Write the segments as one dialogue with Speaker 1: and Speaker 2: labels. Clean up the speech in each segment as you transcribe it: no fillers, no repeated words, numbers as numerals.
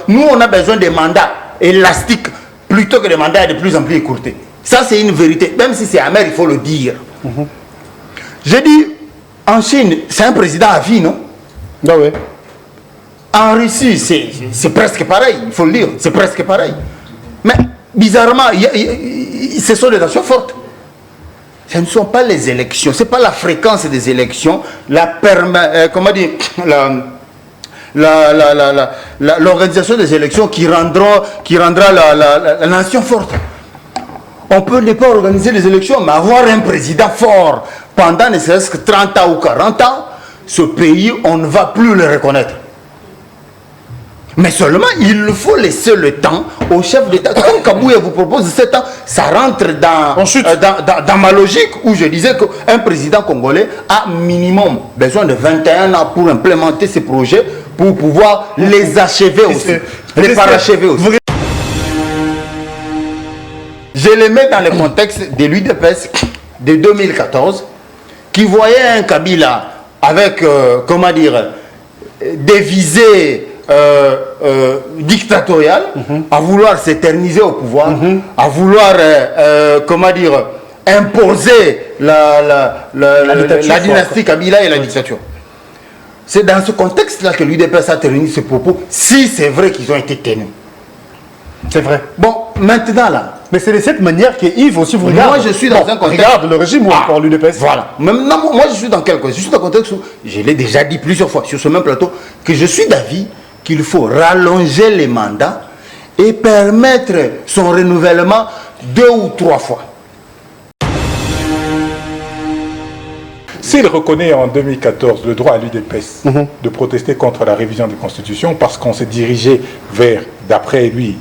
Speaker 1: Nous, on a besoin des mandats élastiques plutôt que des mandats de plus en plus écourtés. Ça, c'est une vérité. Même si c'est amer, il faut le dire. J'ai dit, en Chine, c'est un président à vie, non?
Speaker 2: Ah ouais.
Speaker 1: En Russie, c'est presque pareil, il faut le dire, c'est presque pareil. Mais bizarrement, ce sont des nations fortes. Ce ne sont pas les élections, ce n'est pas la fréquence des élections, l'organisation des élections qui rendra la nation forte. On peut ne pas organiser les élections, mais avoir un président fort pendant ne serait-ce que 30 ans ou 40 ans, ce pays, on ne va plus le reconnaître. Mais seulement, il faut laisser le temps au chef d'État. Comme Kabouya vous propose 7 ans, ça rentre dans ma logique où je disais qu'un président congolais a minimum besoin de 21 ans pour implémenter ses projets, pour pouvoir les achever aussi, les parachever aussi. Je les mets dans le contexte de l'UDPS de 2014, qui voyait un Kabila avec, comment dire, des visées dictatoriales, à vouloir s'éterniser au pouvoir, à vouloir, comment dire, imposer la dynastie Kabila et la dictature. C'est dans ce contexte-là que l'UDPS a tenu ses propos, si c'est vrai qu'ils ont été tenus.
Speaker 2: C'est vrai.
Speaker 1: Bon, maintenant là.
Speaker 2: Mais c'est de cette manière que Yves aussi vous regarde.
Speaker 1: Moi je suis dans un contexte.
Speaker 2: Regarde le régime ou encore l'UDPS.
Speaker 1: Voilà. Maintenant, moi je suis dans quel contexte? Je suis dans un contexte où, je l'ai déjà dit plusieurs fois sur ce même plateau, que je suis d'avis qu'il faut rallonger les mandats et permettre son renouvellement 2 ou 3 fois.
Speaker 3: S'il reconnaît en 2014 le droit à l'UDPS de protester contre la révision de la Constitution parce qu'on s'est dirigé vers, d'après lui,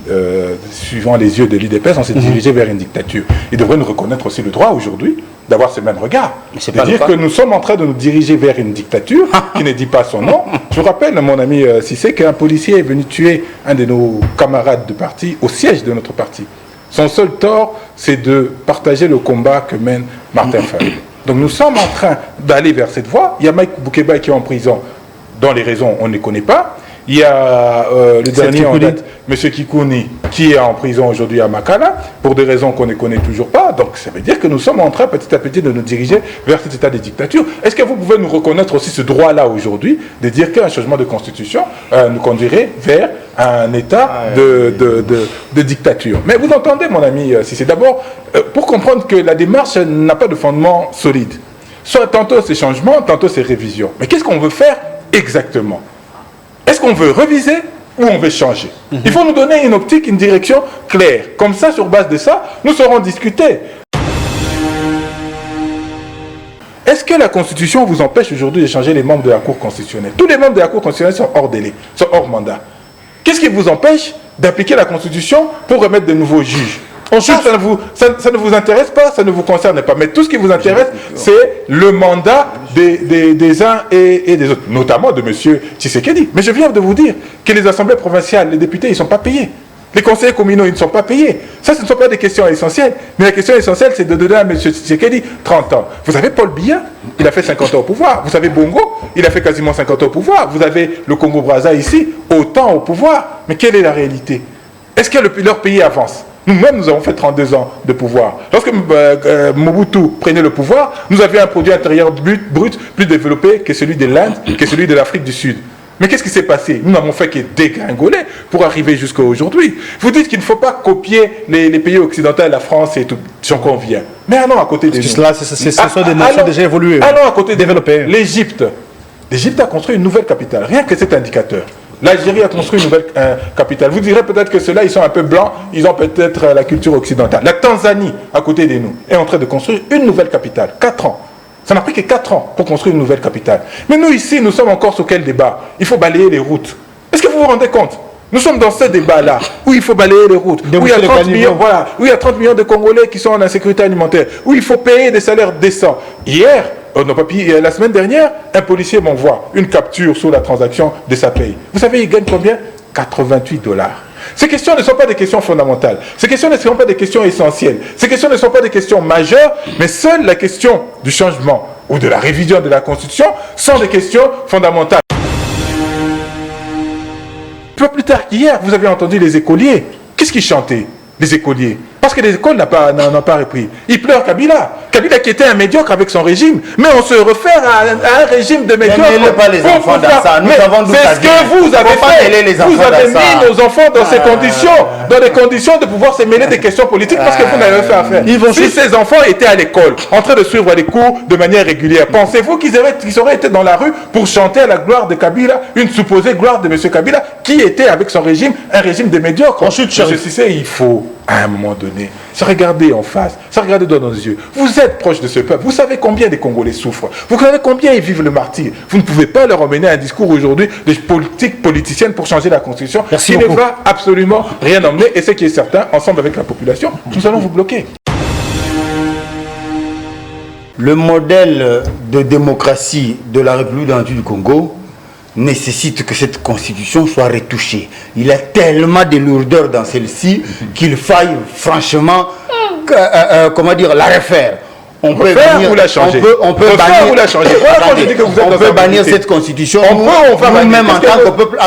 Speaker 3: suivant les yeux de l'UDPS, on s'est dirigé vers une dictature. Il devrait nous reconnaître aussi le droit aujourd'hui d'avoir ce même regard. C'est-à-dire que nous sommes en train de nous diriger vers une dictature qui ne dit pas son nom. Je vous rappelle, mon ami Cissé, qu'un policier est venu tuer un de nos camarades de parti au siège de notre parti. Son seul tort, c'est de partager le combat que mène Martin Fayulu. Donc nous sommes en train d'aller vers cette voie. Il y a Mike Boukeba qui est en prison, dont les raisons on ne connaît pas. Il y a le dernier en date, M. Kikouni, qui est en prison aujourd'hui à Makala, pour des raisons qu'on ne connaît toujours pas. Donc ça veut dire que nous sommes en train petit à petit de nous diriger vers cet état de dictature. Est-ce que vous pouvez nous reconnaître aussi ce droit-là aujourd'hui, de dire qu'un changement de constitution nous conduirait vers un état de dictature? Mais vous entendez, mon ami, si c'est d'abord, pour comprendre que la démarche n'a pas de fondement solide. Soit tantôt c'est changement, tantôt c'est révision. Mais qu'est-ce qu'on veut faire exactement? Est-ce qu'on veut reviser ou on veut changer? Il faut nous donner une optique, une direction claire. Comme ça, sur base de ça, nous saurons discuter. Est-ce que la Constitution vous empêche aujourd'hui de changer les membres de la Cour constitutionnelle? Tous les membres de la Cour constitutionnelle sont hors délai, sont hors mandat. Qu'est-ce qui vous empêche d'appliquer la Constitution pour remettre de nouveaux juges? Ensuite, ça ne vous intéresse pas, ça ne vous concerne pas. Mais tout ce qui vous intéresse, c'est le mandat des uns et des autres, notamment de M. Tshisekedi. Mais je viens de vous dire que les assemblées provinciales, les députés, ils ne sont pas payés. Les conseillers communaux, ils ne sont pas payés. Ça, ce ne sont pas des questions essentielles. Mais la question essentielle, c'est de donner à M. Tshisekedi 30 ans. Vous avez Paul Biya, il a fait 50 ans au pouvoir. Vous avez Bongo, il a fait quasiment 50 ans au pouvoir. Vous avez le Congo-Brazza ici, autant au pouvoir. Mais quelle est la réalité? Est-ce que leur pays avance? Nous-mêmes, nous avons fait 32 ans de pouvoir. Lorsque Mobutu prenait le pouvoir, nous avions un produit intérieur brut plus développé que celui de l'Inde, que celui de l'Afrique du Sud. Mais qu'est-ce qui s'est passé? Nous n'avons fait que dégringoler pour arriver jusqu'à aujourd'hui. Vous dites qu'il ne faut pas copier les pays occidentaux, la France et tout, j'en conviens. Mais allons à côté des
Speaker 2: Là, ce sont des nations déjà évoluées.
Speaker 3: Allons à côté
Speaker 2: développées.
Speaker 3: L'Égypte. L'Égypte a construit une nouvelle capitale, rien que cet indicateur. L'Algérie a construit une nouvelle capitale. Vous direz peut-être que ceux-là, ils sont un peu blancs, ils ont peut-être la culture occidentale. La Tanzanie, à côté de nous, est en train de construire une nouvelle capitale. 4 ans. Ça n'a pris que 4 ans pour construire une nouvelle capitale. Mais nous, ici, nous sommes encore sur quel débat? Il faut balayer les routes. Est-ce que vous vous rendez compte? Nous sommes dans ce débat-là, où il faut balayer les routes, où il y a 30 millions, voilà, où il y a 30 millions de Congolais qui sont en insécurité alimentaire, où il faut payer des salaires décents. Hier, la semaine dernière, un policier m'envoie une capture sur la transaction de sa paye. Vous savez, il gagne combien? 88 $. Ces questions ne sont pas des questions fondamentales. Ces questions ne sont pas des questions essentielles. Ces questions ne sont pas des questions majeures, mais seule la question du changement ou de la révision de la Constitution sont des questions fondamentales. Pas plus tard qu'hier, vous avez entendu les écoliers. Qu'est-ce qu'ils chantaient, les écoliers? Parce que les écoles n'ont pas repris. Ils pleurent Kabila. Kabila qui était un médiocre avec son régime. Mais on se réfère à un régime de médiocre.
Speaker 1: Ne mêlez pas les enfants dans ça. Nous avons d'où ça
Speaker 3: c'est ce
Speaker 1: vient.
Speaker 3: que vous avez fait. Vous avez mis nos enfants dans ces conditions, dans les conditions de pouvoir se mêler des questions politiques parce que vous n'avez fait affaire. Si ces enfants étaient à l'école, en train de suivre les cours de manière régulière, pensez-vous qu'ils auraient été dans la rue pour chanter à la gloire de Kabila, une supposée gloire de M. Kabila, qui était avec son régime, un régime de médiocre? Ensuite, M. Cissé, il faut, à un moment donné, se regarder en face, se regarder dans nos yeux. Vous êtes proche de ce peuple. Vous savez combien des Congolais souffrent. Vous savez combien ils vivent le martyre. Vous ne pouvez pas leur emmener un discours aujourd'hui de politique politicienne pour changer la Constitution qui ne va absolument rien emmener. Et ce qui est certain, ensemble avec la population, nous allons vous bloquer.
Speaker 1: Le modèle de démocratie de la République du Congo nécessite que cette constitution soit retouchée. Il y a tellement de lourdeur dans celle-ci qu'il faille franchement comment dire, la refaire. On peut bannir,
Speaker 3: ou la changer.
Speaker 1: On peut bannir,
Speaker 3: ou la changer.
Speaker 1: On peut bannir cette constitution. Nous-mêmes en tant que peuple.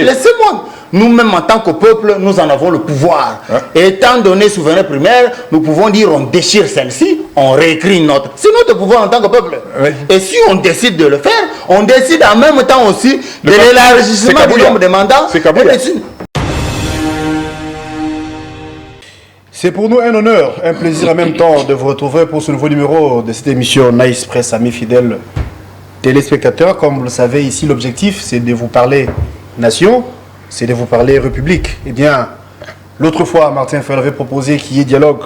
Speaker 1: Laissez-moi. Nous-mêmes en tant que peuple, nous en avons le pouvoir. Et étant donné souverain primaire, nous pouvons dire on déchire celle-ci, on réécrit notre. C'est notre pouvoir en tant que peuple. Et si on décide de le faire, on décide en même temps aussi de l'élargissement du nombre de mandats.
Speaker 2: C'est pour nous un honneur, un plaisir en même temps de vous retrouver pour ce nouveau numéro de cette émission Nice Press, amis fidèles téléspectateurs. Comme vous le savez, ici l'objectif c'est de vous parler nation, c'est de vous parler République. Eh bien, l'autre fois, Martin Fayulu avait proposé qu'il y ait dialogue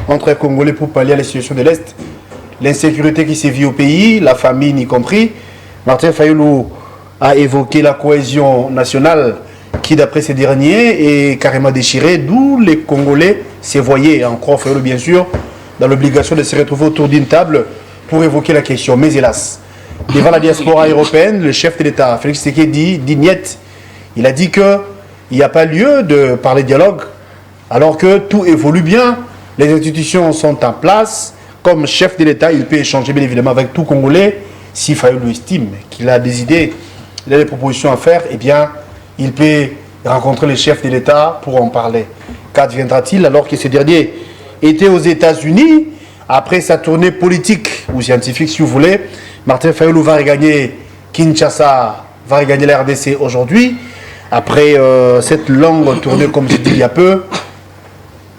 Speaker 2: entre les Congolais pour pallier à la situation de l'Est, l'insécurité qui sévit au pays, la famine y compris. Martin Fayulu a évoqué la cohésion nationale qui, d'après ces derniers, est carrément déchirée, d'où les Congolais se voyaient, encore Fayulu bien sûr, dans l'obligation de se retrouver autour d'une table pour évoquer la question. Mais hélas, devant la diaspora européenne, le chef de l'État, Félix Tshisekedi, dit niet. Il a dit qu'il n'y a pas lieu de parler dialogue, alors que tout évolue bien, les institutions sont en place. Comme chef de l'État, il peut échanger bien évidemment avec tout Congolais. Si Fayulu estime qu'il a des idées, il a des propositions à faire, eh bien, il peut rencontrer les chefs de l'État pour en parler. Qu'adviendra-t-il alors que ce dernier était aux États-Unis après sa tournée politique ou scientifique, si vous voulez? Martin Fayulu va regagner Kinshasa, va regagner la RDC aujourd'hui. Après cette longue tournée, comme j'ai dit il y a peu,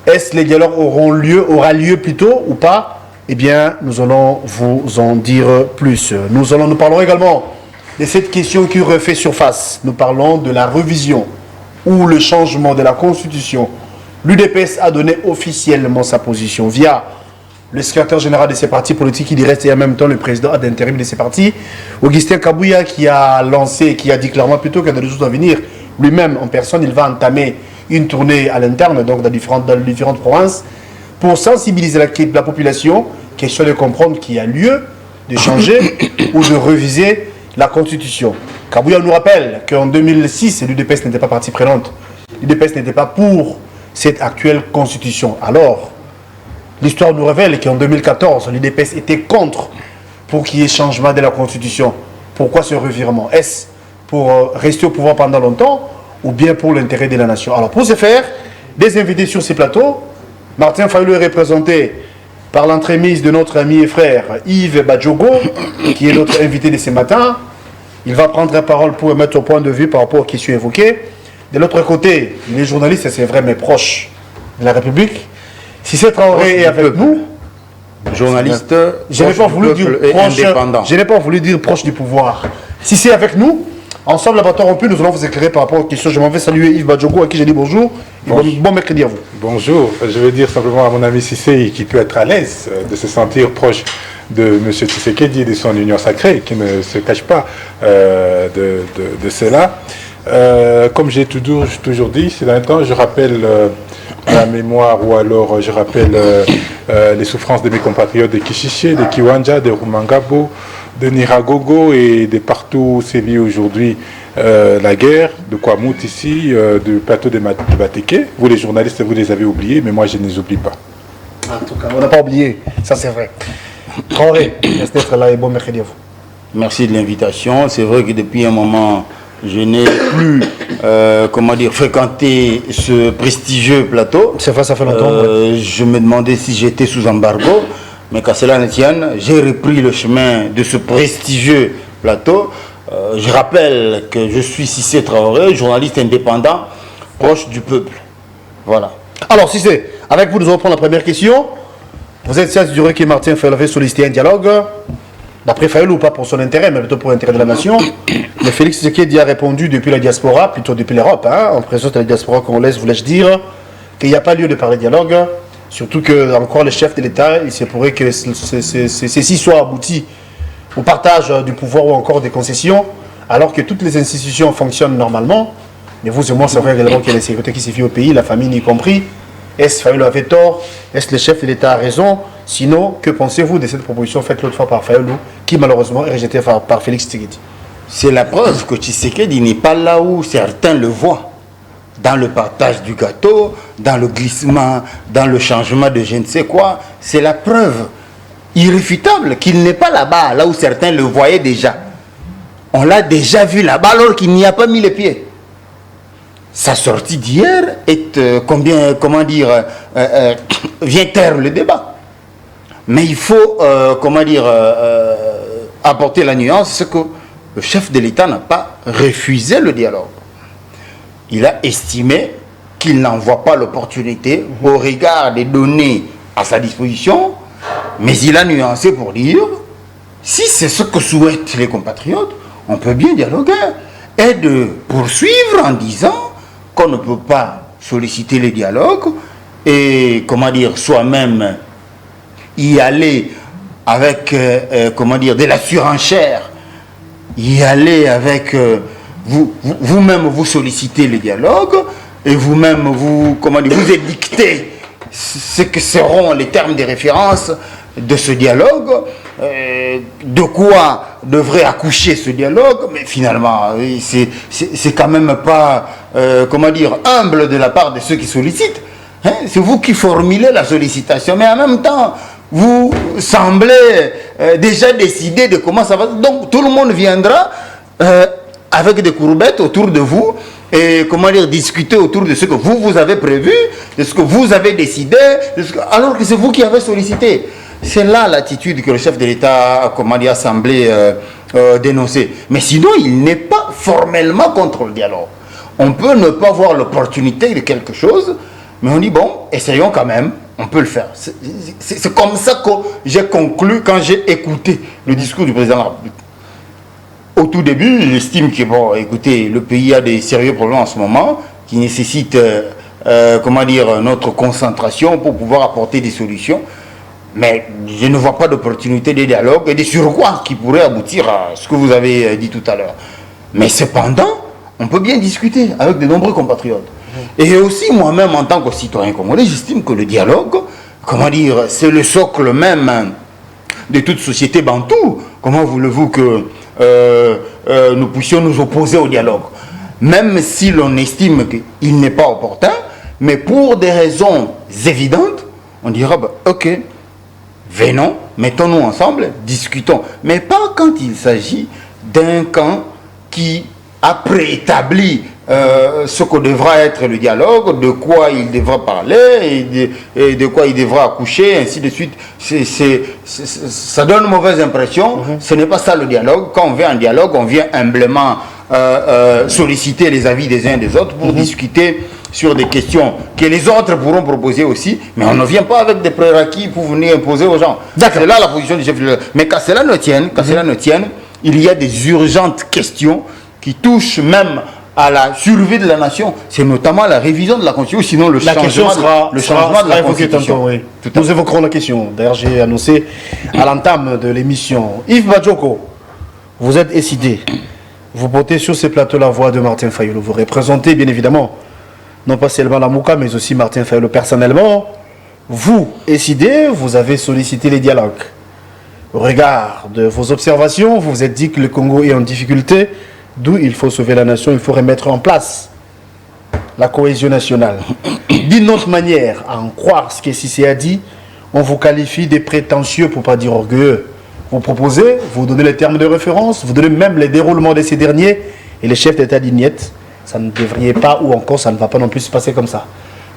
Speaker 2: est-ce que les dialogues aura lieu plutôt ou pas? Eh bien, nous allons vous en dire plus. Nous parlerons également de cette question qui refait surface. Nous parlons de la révision ou le changement de la Constitution. L'UDPS a donné officiellement sa position via le secrétaire général de ces partis politiques, il reste et en même temps le président d'intérim de ces partis, Augustin Kabouya, qui a lancé, qui a dit clairement plutôt qu'il y a des choses à venir, lui-même en personne, il va entamer une tournée à l'interne, donc dans les différentes provinces, pour sensibiliser la population, question de comprendre qu'il y a lieu de changer ou de réviser la Constitution. Kabouya nous rappelle qu'en 2006, l'UDPS n'était pas partie prenante. L'UDPS n'était pas pour cette actuelle Constitution. Alors, l'histoire nous révèle qu'en 2014, l'UDPS était contre pour qu'il y ait changement de la Constitution. Pourquoi ce revirement? Est-ce pour rester au pouvoir pendant longtemps ou bien pour l'intérêt de la nation? Alors, pour ce faire, des invités sur ces plateaux. Martin Fayulu est représenté par l'entremise de notre ami et frère Yves Badjogo, qui est notre invité de ce matin. Il va prendre la parole pour mettre au point de vue par rapport aux questions évoquées. De l'autre côté, les journalistes, c'est vrai, mais proches de la République. Si c'est Traoré est avec nous,
Speaker 1: journaliste,
Speaker 2: je n'ai pas voulu dire proche du pouvoir. Si c'est avec nous, ensemble, l'abattoir rompu, nous allons vous éclairer par rapport aux questions. Je m'en vais saluer Yves Badjogo, à qui j'ai dit bonjour. Bon mercredi à vous.
Speaker 3: Bonjour. Je veux dire simplement à mon ami Cissé qui peut être à l'aise de se sentir proche de M. Tshisekedi et de son union sacrée, qui ne se cache pas de cela. Comme j'ai toujours dit, ces derniers temps, je rappelle la mémoire ou alors je rappelle les souffrances de mes compatriotes de Kishiché, de Kiwanja, de Rumangabo, de Niragogo et de partout où sévit aujourd'hui la guerre, de Kwamut ici, du plateau de Bateke. Vous les journalistes, vous les avez oubliés, mais moi je ne les oublie pas.
Speaker 2: En tout cas, on n'a pas oublié, ça c'est vrai. Traoré, restez là et bon mercredi à vous.
Speaker 1: Merci de l'invitation. C'est vrai que depuis un moment, je n'ai plus, comment dire, fréquenté ce prestigieux plateau.
Speaker 2: C'est vrai, ça fait longtemps.
Speaker 1: Je me demandais si j'étais sous embargo, mais qu'à cela ne tienne, j'ai repris le chemin de ce prestigieux plateau. Je rappelle que je suis Cissé Traoré, journaliste indépendant, proche du peuple. Voilà.
Speaker 2: Alors, Cissé, avec vous, nous allons prendre la première question. Vous êtes assuré que Martin Fayulu avait sollicité un dialogue, d'après Fayulu, pas pour son intérêt, mais plutôt pour l'intérêt de la nation. Mais Félix Tshisekedi a répondu depuis la diaspora, plutôt depuis l'Europe, en présence de la diaspora congolaise, voulais-je dire, qu'il n'y a pas lieu de parler de dialogue, surtout que, encore, le chef de l'État, il se pourrait que ceci soit abouti au partage du pouvoir ou encore des concessions, alors que toutes les institutions fonctionnent normalement. Mais vous et moi, c'est vrai également qu'il y a l'insécurité qui sévit au pays, la famine y compris. Est-ce que Fayulu avait tort? Est-ce que le chef de l'État a raison? Sinon, que pensez-vous de cette proposition faite l'autre fois par Fayulu, qui malheureusement est rejetée par Félix Tshisekedi?
Speaker 1: C'est la preuve que Tshisekedi n'est pas là où certains le voient. Dans le partage du gâteau, dans le glissement, dans le changement de je ne sais quoi. C'est la preuve irréfutable qu'il n'est pas là-bas, là où certains le voyaient déjà. On l'a déjà vu là-bas alors qu'il n'y a pas mis les pieds. Sa sortie d'hier est, vient taire le débat. Mais il faut, apporter la nuance, c'est que le chef de l'État n'a pas refusé le dialogue. Il a estimé qu'il n'en voit pas l'opportunité au regard des données à sa disposition, mais il a nuancé pour dire, si c'est ce que souhaitent les compatriotes, on peut bien dialoguer et de poursuivre en disant qu'on ne peut pas solliciter les dialogues et, soi-même y aller avec, de la surenchère, y aller avec, vous-même vous sollicitez les dialogues et vous-même vous édictez ce que seront les termes de référence de ce dialogue, de quoi devrait accoucher ce dialogue, mais finalement, c'est quand même pas, humble de la part de ceux qui sollicitent. Hein? C'est vous qui formulez la sollicitation, mais en même temps, vous semblez déjà décider de comment ça va. Donc tout le monde viendra avec des courbettes autour de vous et discuter autour de ce que vous avez prévu, de ce que vous avez décidé, alors que c'est vous qui avez sollicité. C'est là l'attitude que le chef de l'État a semblé dénoncer. Mais sinon, il n'est pas formellement contre le dialogue. On peut ne pas voir l'opportunité de quelque chose, mais on dit, bon, essayons quand même, on peut le faire. C'est comme ça que j'ai conclu quand j'ai écouté le discours du président de la République. Au tout début, j'estime que, écoutez, le pays a des sérieux problèmes en ce moment qui nécessitent, notre concentration pour pouvoir apporter des solutions. Mais je ne vois pas d'opportunité de dialogue et de surcroît qui pourrait aboutir à ce que vous avez dit tout à l'heure. Mais cependant, on peut bien discuter avec de nombreux compatriotes. Et aussi, moi-même, en tant que citoyen congolais, j'estime que le dialogue, c'est le socle même de toute société bantoue. Comment voulez-vous que nous puissions nous opposer au dialogue? Même si l'on estime qu'il n'est pas opportun, mais pour des raisons évidentes, on dira, ok, venons, mettons-nous ensemble, discutons. Mais pas quand il s'agit d'un camp qui a préétabli ce que devra être le dialogue, de quoi il devra parler et de quoi il devra accoucher, ainsi de suite. Ça donne une mauvaise impression. Ce n'est pas ça le dialogue. Quand on vient en dialogue, on vient humblement solliciter les avis des uns et des autres pour discuter sur des questions que les autres pourront proposer aussi, mais on ne vient pas avec des prérequis pour venir imposer aux gens. C'est là la position du chef de l'État. Mais qu'à cela ne tienne, il y a des urgentes questions qui touchent même à la survie de la nation. C'est notamment la révision de la Constitution, sinon le changement de la Constitution.
Speaker 2: Oui. Nous évoquerons la question. D'ailleurs, j'ai annoncé à l'entame de l'émission. Yves Badjoko, vous êtes SID. Vous portez sur ces plateaux la voix de Martin Fayulu. Vous représentez bien évidemment non pas seulement la Mouka, mais aussi Martin Fayulu personnellement. Vous, SID, vous avez sollicité les dialogues. Au regard de vos observations, vous vous êtes dit que le Congo est en difficulté, d'où il faut sauver la nation, il faut remettre en place la cohésion nationale. D'une autre manière, à en croire ce que Cissé a dit, on vous qualifie de prétentieux, pour ne pas dire orgueilleux. Vous proposez, vous donnez les termes de référence, vous donnez même les déroulements de ces derniers, et les chefs d'État d'Ignette, ça ne devrait pas, ou encore ça ne va pas non plus se passer comme ça.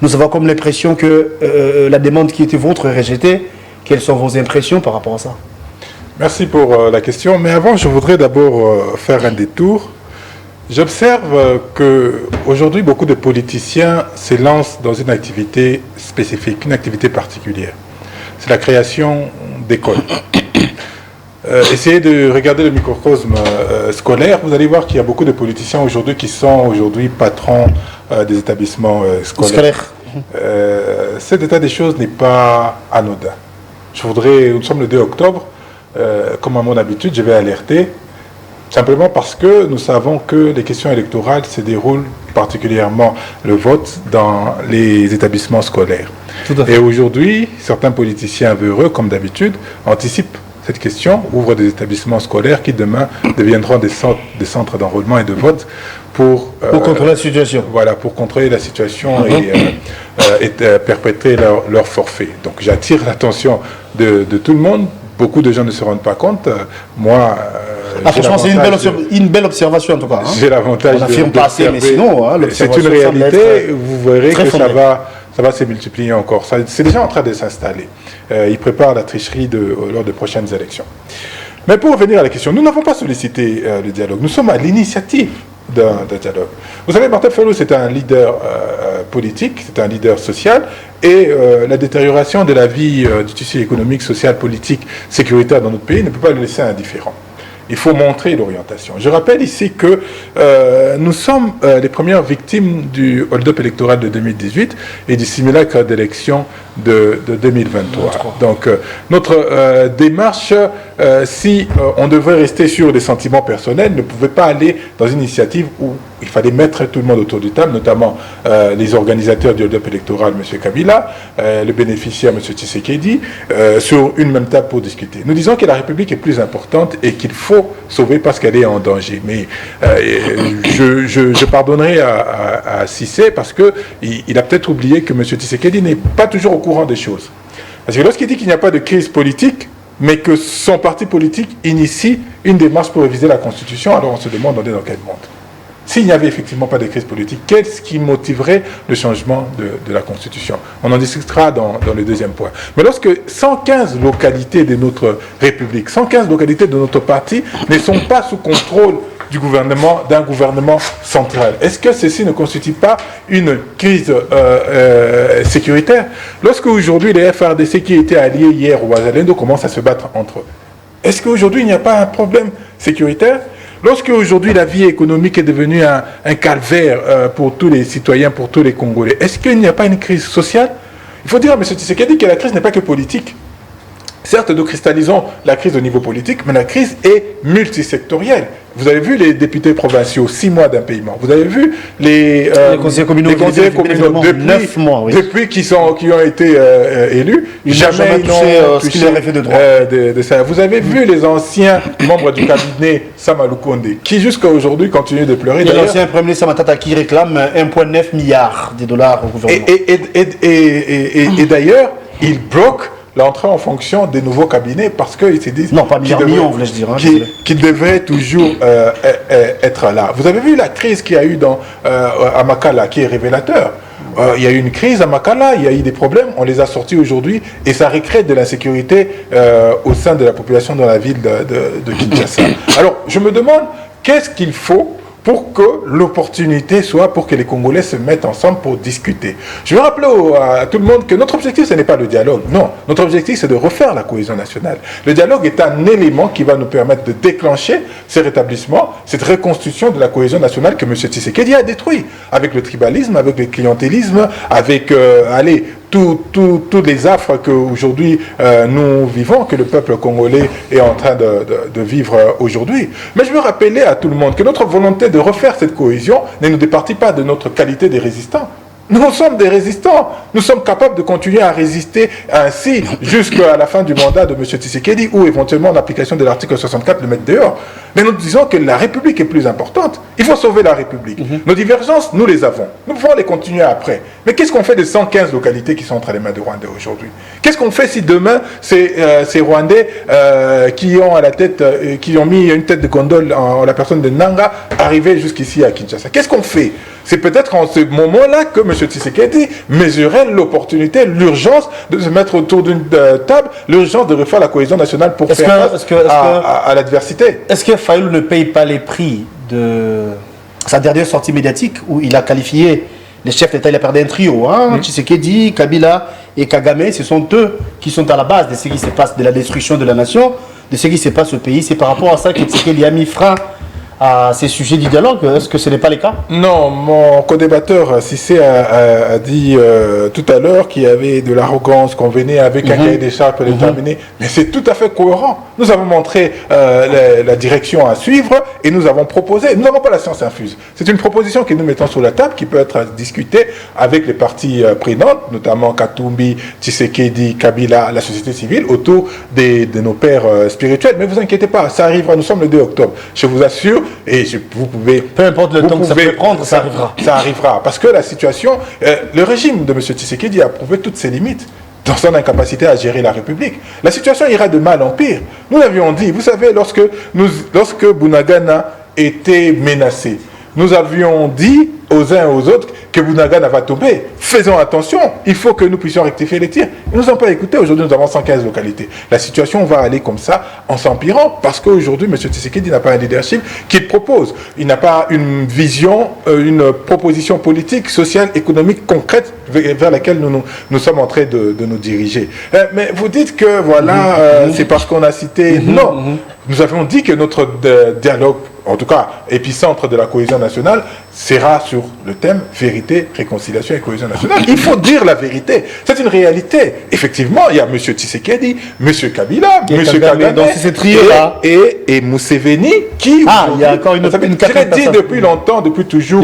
Speaker 2: Nous avons comme l'impression que la demande qui était vôtre est rejetée. Quelles sont vos impressions par rapport à ça?
Speaker 3: Merci pour la question, mais avant, je voudrais d'abord faire un détour. J'observe qu'aujourd'hui, beaucoup de politiciens se lancent dans une activité spécifique, une activité particulière. C'est la création d'écoles. Essayez de regarder le microcosme scolaire, vous allez voir qu'il y a beaucoup de politiciens aujourd'hui qui sont aujourd'hui patrons des établissements scolaires. Cet état des choses n'est pas anodin. Nous sommes le 2 octobre, comme à mon habitude, je vais alerter, simplement parce que nous savons que les questions électorales se déroulent, particulièrement le vote, dans les établissements scolaires. Et aujourd'hui, certains politiciens véreux, comme d'habitude, anticipent cette question, ouvrent des établissements scolaires qui demain deviendront des centres d'enrôlement et de vote pour
Speaker 2: contrôler la situation.
Speaker 3: Voilà, pour contrôler la situation et perpétrer leur forfait. Donc j'attire l'attention de tout le monde. Beaucoup de gens ne se rendent pas compte. Moi,
Speaker 2: franchement, c'est une belle observation en tout cas.
Speaker 3: J'ai l'avantage
Speaker 2: d'observer. Mais sinon,
Speaker 3: c'est une réalité. Vous verrez que ça va se multiplier encore. C'est déjà en train de s'installer. Ils préparent la tricherie lors des prochaines élections. Mais pour revenir à la question, nous n'avons pas sollicité le dialogue. Nous sommes à l'initiative d'un dialogue. Vous savez, Martin Fayulu, c'est un leader politique, c'est un leader social, et la détérioration de la vie du tissu économique, social, politique, sécuritaire dans notre pays ne peut pas le laisser indifférent. Il faut montrer l'orientation. Je rappelle ici que nous sommes les premières victimes du hold-up électoral de 2018 et du simulacre d'élection de 2023. Donc notre démarche, si on devait rester sur des sentiments personnels, ne pouvait pas aller dans une initiative où il fallait mettre tout le monde autour du table, notamment les organisateurs du hold-up électoral, M. Kabila, le bénéficiaire, M. Tshisekedi, sur une même table pour discuter. Nous disons que la République est plus importante et qu'il faut sauver parce qu'elle est en danger. Mais je pardonnerai à Cissé parce qu'il a peut-être oublié que M. Tshisekedi n'est pas toujours au courant des choses. Parce que lorsqu'il dit qu'il n'y a pas de crise politique, mais que son parti politique initie une démarche pour réviser la Constitution, alors on se demande on est dans quel monde. S'il n'y avait effectivement pas de crise politique, qu'est-ce qui motiverait le changement de la Constitution? On en discutera dans le deuxième point. Mais lorsque 115 localités de notre République, 115 localités de notre parti ne sont pas sous contrôle d'un gouvernement central, est-ce que ceci ne constitue pas une crise sécuritaire? Lorsque aujourd'hui les FRDC qui étaient alliés hier au Ouazalendo commencent à se battre entre eux, est-ce qu'aujourd'hui il n'y a pas un problème sécuritaire? Lorsque aujourd'hui la vie économique est devenue un calvaire pour tous les citoyens, pour tous les Congolais, est-ce qu'il n'y a pas une crise sociale? Il faut dire à M. Tshisekedi que la crise n'est pas que politique. Certes, nous cristallisons la crise au niveau politique, mais la crise est multisectorielle. Vous avez vu les députés provinciaux, 6 mois d'impayement. Vous avez vu les conseillers communaux depuis 9 mois, oui. Depuis qu'ils ont été élus.
Speaker 2: Jamais touché ce qu'il aurait fait de droit.
Speaker 3: De ça. Vous avez vu les anciens membres du cabinet Sama Lukonde, qui jusqu'à aujourd'hui continuent de pleurer.
Speaker 2: Il y a l'ancien premier ministre Samatata qui réclame 1,9 milliard de dollars au gouvernement.
Speaker 3: Et d'ailleurs, il bloque l'entrée en fonction des nouveaux cabinets parce qu'ils se disent...
Speaker 2: Non, pas millions, voulais-je dire.
Speaker 3: Qu'ils devaient toujours être là. Vous avez vu la crise qu'il y a eu à Makala, qui est révélateur. Il y a eu une crise à Makala, il y a eu des problèmes, on les a sortis aujourd'hui et ça recrée de l'insécurité au sein de la population dans la ville de Kinshasa. Alors, je me demande, qu'est-ce qu'il faut pour que l'opportunité soit pour que les Congolais se mettent ensemble pour discuter. Je veux rappeler à tout le monde que notre objectif, ce n'est pas le dialogue. Non, notre objectif, c'est de refaire la cohésion nationale. Le dialogue est un élément qui va nous permettre de déclencher ce rétablissement, cette reconstruction de la cohésion nationale que M. Tshisekedi a détruit, avec le tribalisme, avec le clientélisme, avec, tous les affres qu'aujourd'hui nous vivons, que le peuple congolais est en train de vivre aujourd'hui. Mais je veux rappeler à tout le monde que notre volonté de refaire cette cohésion ne nous départit pas de notre qualité de résistants. Nous sommes des résistants. Nous sommes capables de continuer à résister ainsi jusqu'à la fin du mandat de M. Tshisekedi ou éventuellement en application de l'article 64 le mettre dehors. Mais nous disons que la République est plus importante. Il faut sauver la République. Nos divergences, nous les avons. Nous pouvons les continuer après. Mais qu'est-ce qu'on fait des 115 localités qui sont entre les mains de Rwandais aujourd'hui? Qu'est-ce qu'on fait si demain, ces Rwandais qui ont à la tête, qui ont mis une tête de gondole en la personne de Nanga, arrivaient jusqu'ici à Kinshasa? Qu'est-ce qu'on fait? C'est peut-être en ce moment-là que M. Tshisekedi mesurait l'opportunité, l'urgence de se mettre autour d'une table, l'urgence de refaire la cohésion nationale pour faire face à l'adversité.
Speaker 2: Est-ce que Fayulu ne paye pas les prix de sa dernière sortie médiatique où il a qualifié les chefs d'État, il a perdu un trio, Tshisekedi, Kabila et Kagame, ce sont eux qui sont à la base de ce qui se passe, de la destruction de la nation, de ce qui se passe au pays. C'est par rapport à ça que Tshisekedi a mis frein à ces sujets du dialogue. Est-ce que ce n'est pas le cas?
Speaker 3: Non, mon co-débatteur Cissé a dit tout à l'heure qu'il y avait de l'arrogance, qu'on venait avec un cahier des charges pour les terminer. Mais c'est tout à fait cohérent. Nous avons montré la direction à suivre et nous avons proposé. Nous n'avons pas la science infuse. C'est une proposition que nous mettons sur la table qui peut être discutée avec les parties prenantes, notamment Katumbi, Tshisekedi, Kabila, la société civile, autour de nos pères spirituels. Mais vous inquiétez pas, ça arrivera. Nous sommes le 2 octobre. Je vous assure. Et vous pouvez...
Speaker 2: Peu importe le temps que ça peut prendre, ça arrivera.
Speaker 3: Ça arrivera. Parce que la situation... le régime de M. Tshisekedi a prouvé toutes ses limites dans son incapacité à gérer la République. La situation ira de mal en pire. Nous l'avions dit, vous savez, lorsque Bunagana était menacé, nous avions dit aux uns et aux autres que Bunagana va tomber. Faisons attention, il faut que nous puissions rectifier les tirs. Ils ne nous ont pas écoutés. Aujourd'hui, nous avons 115 localités. La situation va aller comme ça, en s'empirant, parce qu'aujourd'hui, M. Tshisekedi n'a pas un leadership qu'il propose. Il n'a pas une vision, une proposition politique, sociale, économique, concrète vers laquelle nous sommes en train de nous diriger. Mais vous dites que, voilà, c'est parce qu'on a cité... Non, nous avons dit que notre dialogue, en tout cas, épicentre de la cohésion nationale, sera sur le thème vérité, réconciliation et cohésion nationale. Il faut dire la vérité. C'est une réalité. Effectivement, il y a M. Tshisekedi, M. Kabila, M. Kagame et Museveni qui...
Speaker 2: il y a encore une quatrième
Speaker 3: personne. Dit depuis longtemps, depuis toujours,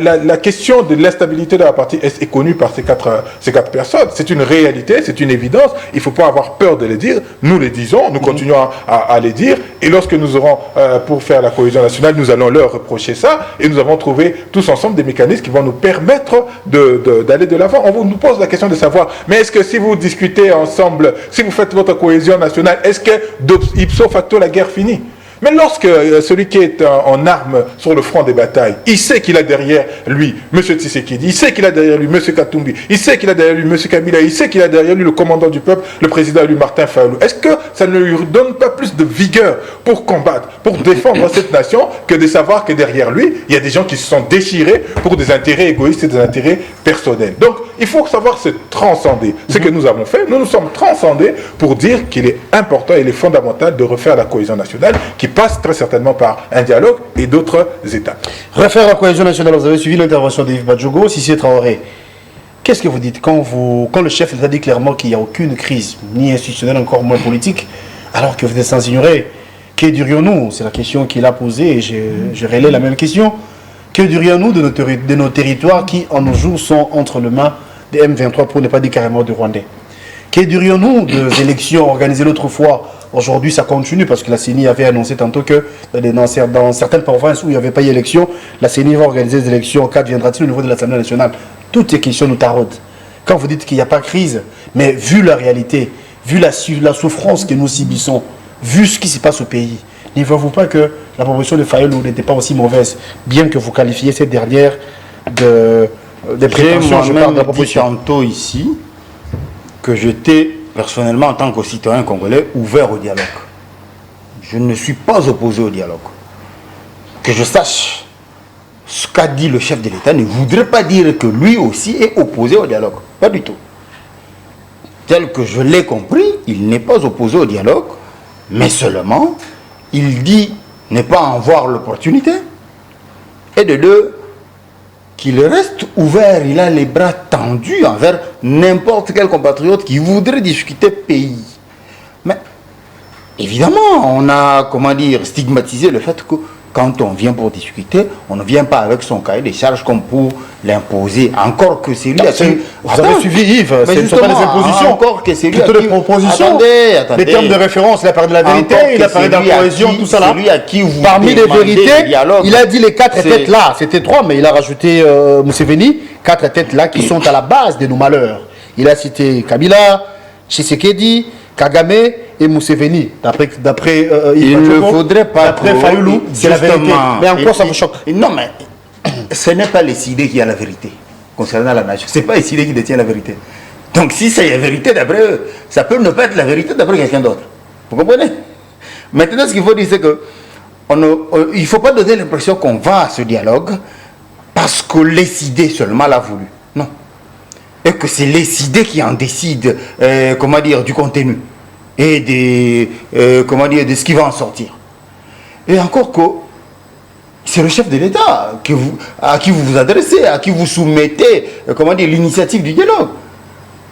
Speaker 3: la question de l'instabilité de la partie est connue par ces quatre personnes. C'est une réalité, c'est une évidence. Il ne faut pas avoir peur de le dire. Nous le disons, nous continuons à les dire. Et lorsque nous aurons, pour faire la cohésion nationale, nous allons leur reprocher ça. Et nous avons trouvé tous ensemble des mécanismes qui vont nous permettre d'aller de l'avant. On nous pose la question de savoir, mais est-ce que si vous discutez ensemble, si vous faites votre cohésion nationale, est-ce que ipso facto la guerre finit? Mais lorsque celui qui est en armes sur le front des batailles, il sait qu'il a derrière lui M. Tshisekedi, il sait qu'il a derrière lui M. Katumbi, il sait qu'il a derrière lui M. Kabila, il sait qu'il a derrière lui le commandant du peuple, le président élu Martin Fayulu. Est-ce que ça ne lui donne pas plus de vigueur pour combattre, pour défendre cette nation, que de savoir que derrière lui, il y a des gens qui se sont déchirés pour des intérêts égoïstes et des intérêts personnels. Donc, il faut savoir se transcender. Ce que nous avons fait, nous nous sommes transcendés pour dire qu'il est important, il est fondamental de refaire la cohésion nationale qui passe très certainement par un dialogue et d'autres étapes.
Speaker 2: Refaire la cohésion nationale, vous avez suivi l'intervention d'Yves Badjogo, Cissé Traoré. Qu'est-ce que vous dites quand le chef d'État dit clairement qu'il n'y a aucune crise, ni institutionnelle, encore moins politique, alors que vous êtes sans ignorer? Que dirions-nous? C'est la question qu'il a posée et je relaie la même question. Que dirions-nous de nos territoires qui, en nos jours, sont entre les mains des M23, pour ne pas dire carrément de Rwandais? Que dirions-nous des élections organisées l'autre fois? Aujourd'hui, ça continue parce que la CENI avait annoncé tantôt que dans certaines provinces où il n'y avait pas eu d'élection, la CENI va organiser des élections. Quand viendra-t-il au niveau de l'Assemblée nationale? Toutes ces questions nous taraudent. Quand vous dites qu'il n'y a pas de crise, mais vu la réalité, vu la souffrance que nous subissons, vu ce qui se passe au pays, ne voyez-vous pas que la proposition de Fayulu n'était pas aussi mauvaise, bien que vous qualifiez cette dernière de prétention?
Speaker 1: Je parle de la proposition tantôt ici que j'étais personnellement, en tant que citoyen congolais, ouvert au dialogue. Je ne suis pas opposé au dialogue. Que je sache, ce qu'a dit le chef de l'État ne voudrait pas dire que lui aussi est opposé au dialogue. Pas du tout. Tel que je l'ai compris, il n'est pas opposé au dialogue, mais seulement, il dit ne pas en voir l'opportunité, et de deux, qu'il reste ouvert, il a les bras tendus envers n'importe quel compatriote qui voudrait discuter pays. Mais évidemment, on a, stigmatisé le fait que quand on vient pour discuter, on ne vient pas avec son cahier des charges comme pour l'imposer. Encore que c'est lui à qui...
Speaker 2: Vous avez suivi Yves, ce ne sont pas des impositions.
Speaker 1: Encore que c'est lui
Speaker 2: plutôt des propositions.
Speaker 1: Attendez.
Speaker 2: Les termes de référence, il a parlé de la vérité, il a parlé de la cohésion, tout ça là.
Speaker 1: C'est lui à qui vous
Speaker 2: Parmi les vérités,
Speaker 1: dialogue.
Speaker 2: il a dit les 4 têtes là, c'était 3, mais il a rajouté Museveni, 4 têtes là qui sont à la base de nos malheurs. Il a cité Kabila, Tshisekedi, Kagame et Museveni. D'après
Speaker 1: il ne faudrait pas.
Speaker 2: D'après Fayoulou, c'est la vérité. Mais encore, ça me choque.
Speaker 1: Non, mais ce n'est pas les Sidé qui a la vérité concernant la nation. Ce n'est pas les Sidé qui détient la vérité. Donc, si c'est la vérité d'après eux, ça peut ne pas être la vérité d'après quelqu'un d'autre. Vous comprenez? Maintenant, ce qu'il faut dire, c'est que il ne faut pas donner l'impression qu'on va à ce dialogue parce que les Sidé seulement l'a voulu. Non. Et que c'est les idées qui en décident, du contenu et de ce qui va en sortir. Et encore que c'est le chef de l'État à qui vous vous adressez, à qui vous soumettez, l'initiative du dialogue.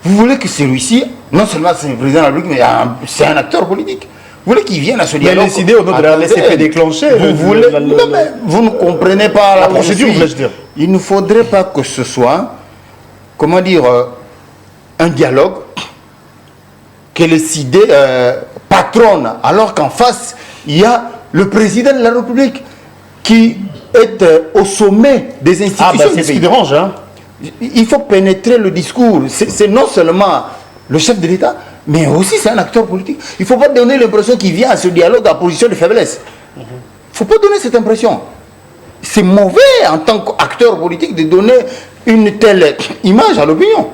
Speaker 1: Vous voulez que celui-ci, non seulement c'est le président de la République, mais c'est un acteur politique. Vous voulez qu'il vienne à ce dialogue.
Speaker 2: Mais les idées au nom de la LCP déclenchée.
Speaker 1: Vous ne comprenez pas
Speaker 2: la procédure, voulais-je dire.
Speaker 1: Il ne faudrait pas que ce soit un dialogue que les idées patronnent, alors qu'en face, il y a le président de la République qui est au sommet des institutions.
Speaker 2: C'est ce qui dérange, hein.
Speaker 1: Il faut pénétrer le discours. C'est non seulement le chef de l'État, mais aussi c'est un acteur politique. Il ne faut pas donner l'impression qu'il vient à ce dialogue à position de faiblesse. Il ne faut pas donner cette impression. C'est mauvais en tant qu'acteur politique de donner une telle image à l'opinion.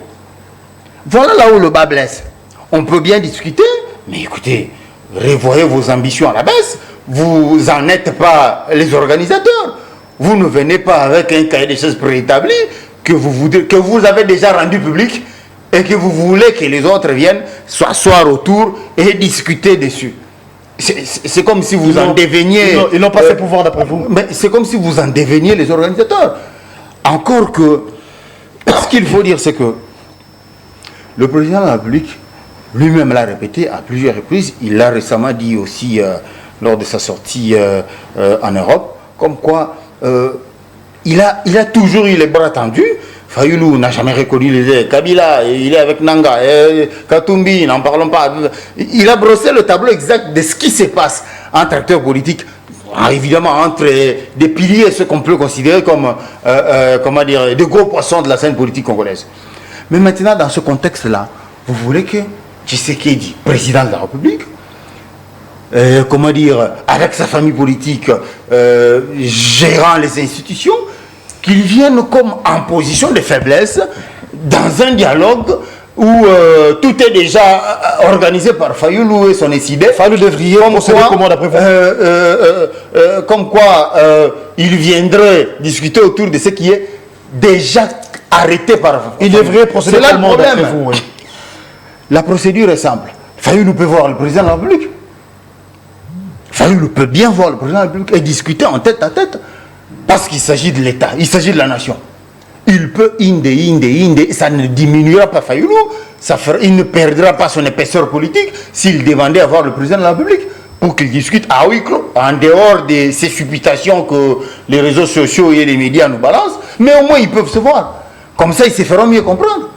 Speaker 1: Voilà là où le bas blesse. On peut bien discuter, mais écoutez, revoyez vos ambitions à la baisse. Vous n'en êtes pas les organisateurs. Vous ne venez pas avec un cahier des choses préétabli que vous avez déjà rendu public et que vous voulez que les autres viennent s'asseoir autour et discuter dessus. C'est comme si vous en deveniez...
Speaker 2: Ils n'ont pas ce pouvoir d'après vous.
Speaker 1: Mais c'est comme si vous en deveniez les organisateurs. Encore que, ce qu'il faut dire, c'est que le président de la République, lui-même l'a répété à plusieurs reprises, il l'a récemment dit aussi lors de sa sortie en Europe, comme quoi il a toujours eu les bras tendus. Fayoulou n'a jamais reconnu les Kabila, il est avec Nanga, Katumbi, n'en parlons pas. Il a brossé le tableau exact de ce qui se passe entre acteurs politiques, évidemment entre des piliers, ce qu'on peut considérer comme des gros poissons de la scène politique congolaise. Mais maintenant, dans ce contexte-là, vous voulez que Tshisekedi, président de la République, avec sa famille politique, gérant les institutions, qu'ils viennent comme en position de faiblesse dans un dialogue où tout est déjà organisé par Fayoulou et son incident.
Speaker 2: Fayoulou devrait procéder comment d'après vous?
Speaker 1: Comme quoi il viendrait discuter autour de ce qui est déjà arrêté par...
Speaker 2: Il devrait procéder comment d'après vous? Oui.
Speaker 1: La procédure est simple. Fayoulou peut voir le président de la République. Fayoulou peut bien voir le président de la République et discuter en tête à tête. Parce qu'il s'agit de l'État, il s'agit de la nation. Il peut ça ne diminuera pas Fayoulou, il ne perdra pas son épaisseur politique s'il demandait à voir le président de la République pour qu'il discute à huis clos, en dehors de ces supputations que les réseaux sociaux et les médias nous balancent, mais au moins ils peuvent se voir. Comme ça, ils se feront mieux comprendre.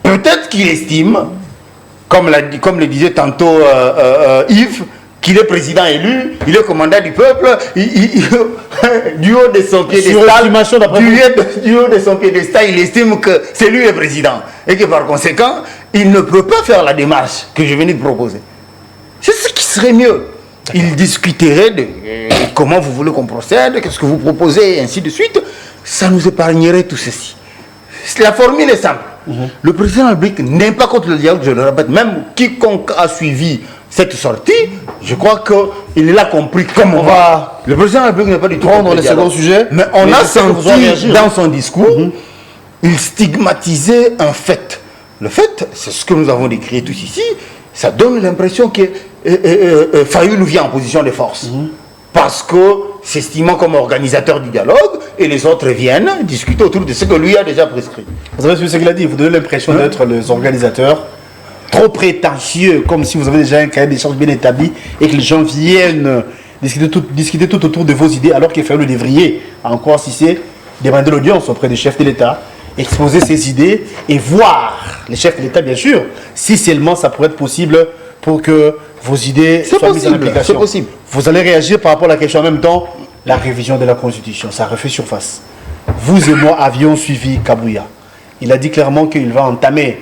Speaker 1: Peut-être qu'il estime, comme le disait tantôt Yves, qu'il est président élu, il est commandant du peuple, du haut de son piédestal, il estime que c'est lui le président. Et que par conséquent, il ne peut pas faire la démarche que je venais de proposer. C'est ce qui serait mieux. Il discuterait de comment vous voulez qu'on procède, qu'est-ce que vous proposez, et ainsi de suite. Ça nous épargnerait tout ceci. La formule est simple. Le président de la République n'est pas contre le dialogue, je le répète, même quiconque a suivi cette sortie, je crois qu'il l'a compris comme on va. Le président de la République n'est pas du tout
Speaker 2: prendre le second sujet.
Speaker 1: Mais on a senti dans son discours, il stigmatisait un fait. Le fait, c'est ce que nous avons décrit tous ici, ça donne l'impression que Fayoulou vient en position de force. Parce que s'estimant comme organisateur du dialogue, et les autres viennent discuter autour de ce que lui a déjà prescrit.
Speaker 2: Vous savez ce qu'il a dit, vous donnez l'impression d'être les organisateurs trop prétentieux, comme si vous avez déjà un cahier des charges bien établi et que les gens viennent discuter tout autour de vos idées, alors qu'il Fayoulou devriez, encore si c'est demander l'audience auprès des chefs de l'État, exposer ses idées et voir les chefs de l'État, bien sûr, si seulement ça pourrait être possible pour que vos idées soient mises en application.
Speaker 1: C'est possible.
Speaker 2: Vous allez réagir par rapport à la question en même temps, la révision de la Constitution, ça refait surface. Vous et moi avions suivi Kabouya. Il a dit clairement qu'il va entamer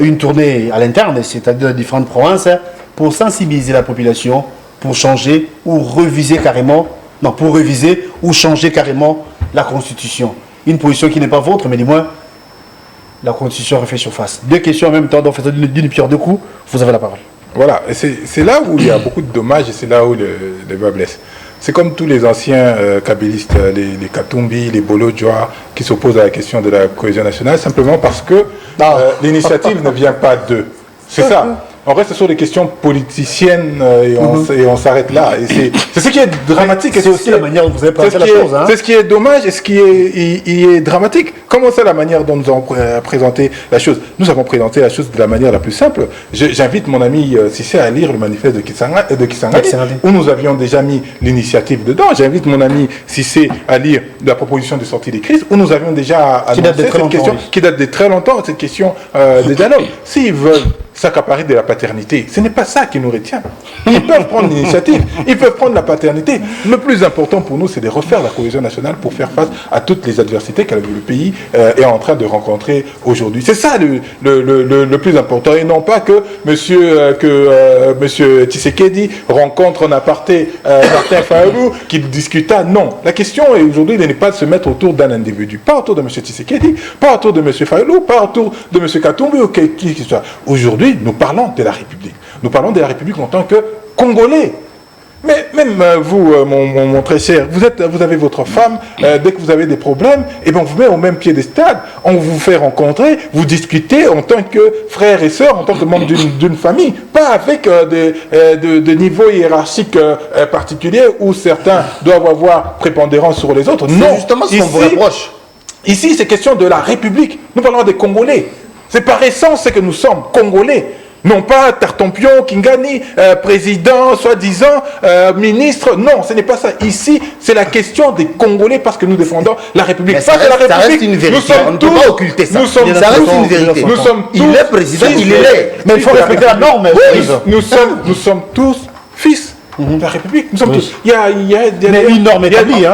Speaker 2: une tournée à l'interne, c'est-à-dire dans différentes provinces, pour sensibiliser la population, pour changer ou réviser carrément, non, pour réviser ou changer carrément la Constitution. Une position qui n'est pas vôtre, mais du moins, la Constitution refait surface. Deux questions en même temps, donc faites d'une pierre deux coups, vous avez la parole.
Speaker 3: Voilà, et c'est là où il y a beaucoup de dommages et c'est là où le bas blesse. C'est comme tous les anciens kabylistes, les Katumbi, les Bolodjoa, qui s'opposent à la question de la cohésion nationale, simplement parce que l'initiative ne vient pas d'eux. C'est ça. On reste sur des questions politiciennes et on s'arrête là. Et c'est ce qui est dramatique.
Speaker 2: C'est aussi la manière dont vous avez présenté la chose.
Speaker 3: C'est ce qui est dommage et ce qui est dramatique. Comment c'est la manière dont nous avons présenté la chose? Nous avons présenté la chose de la manière la plus simple. J'invite mon ami Cissé à lire le manifeste de Kisangani, où nous avions déjà mis l'initiative dedans. J'invite mon ami Cissé à lire la proposition de sortie des crises, où nous avions déjà annoncé cette question qui date de très longtemps, cette question de dialogue. S'ils veulent s'accaparer de la paternité, ce n'est pas ça qui nous retient. Ils peuvent prendre l'initiative, ils peuvent prendre la paternité. Le plus important pour nous, c'est de refaire la cohésion nationale pour faire face à toutes les adversités que le pays est en train de rencontrer aujourd'hui. C'est ça le plus important, et non pas que monsieur Tshisekedi rencontre en aparté Martin Fayoulou qui discuta. Non, la question aujourd'hui n'est pas de se mettre autour d'un individu, pas autour de monsieur Tshisekedi, pas autour de monsieur Fayoulou, pas autour de monsieur Katumbi ou qui que ce soit. Aujourd'hui, nous parlons de la République. Nous parlons de la République en tant que Congolais. Mais même vous, mon très cher, vous avez votre femme, dès que vous avez des problèmes, et ben on vous met au même pied des stades, on vous fait rencontrer, vous discutez en tant que frères et sœurs, en tant que membres d'une famille, pas avec des niveaux hiérarchiques particuliers où certains doivent avoir prépondérance sur les autres. Non,
Speaker 1: justement ce qu'on vous reproche.
Speaker 3: Ici, c'est question de la République. Nous parlons des Congolais. C'est par essence que nous sommes Congolais. Non pas Tartampion, Kingani, président, soi-disant, ministre. Non, ce n'est pas ça. Ici, c'est la question des Congolais parce que nous défendons la République.
Speaker 1: Ça reste une vérité. On ne peut pas occulter ça. Ça reste une vérité.
Speaker 3: Nous sommes tous,
Speaker 1: il est président, il est.
Speaker 2: Mais il faut respecter la norme.
Speaker 3: Oui, nous sommes tous fils de la République. Nous sommes tous. Il y a
Speaker 2: une norme établie.
Speaker 3: Il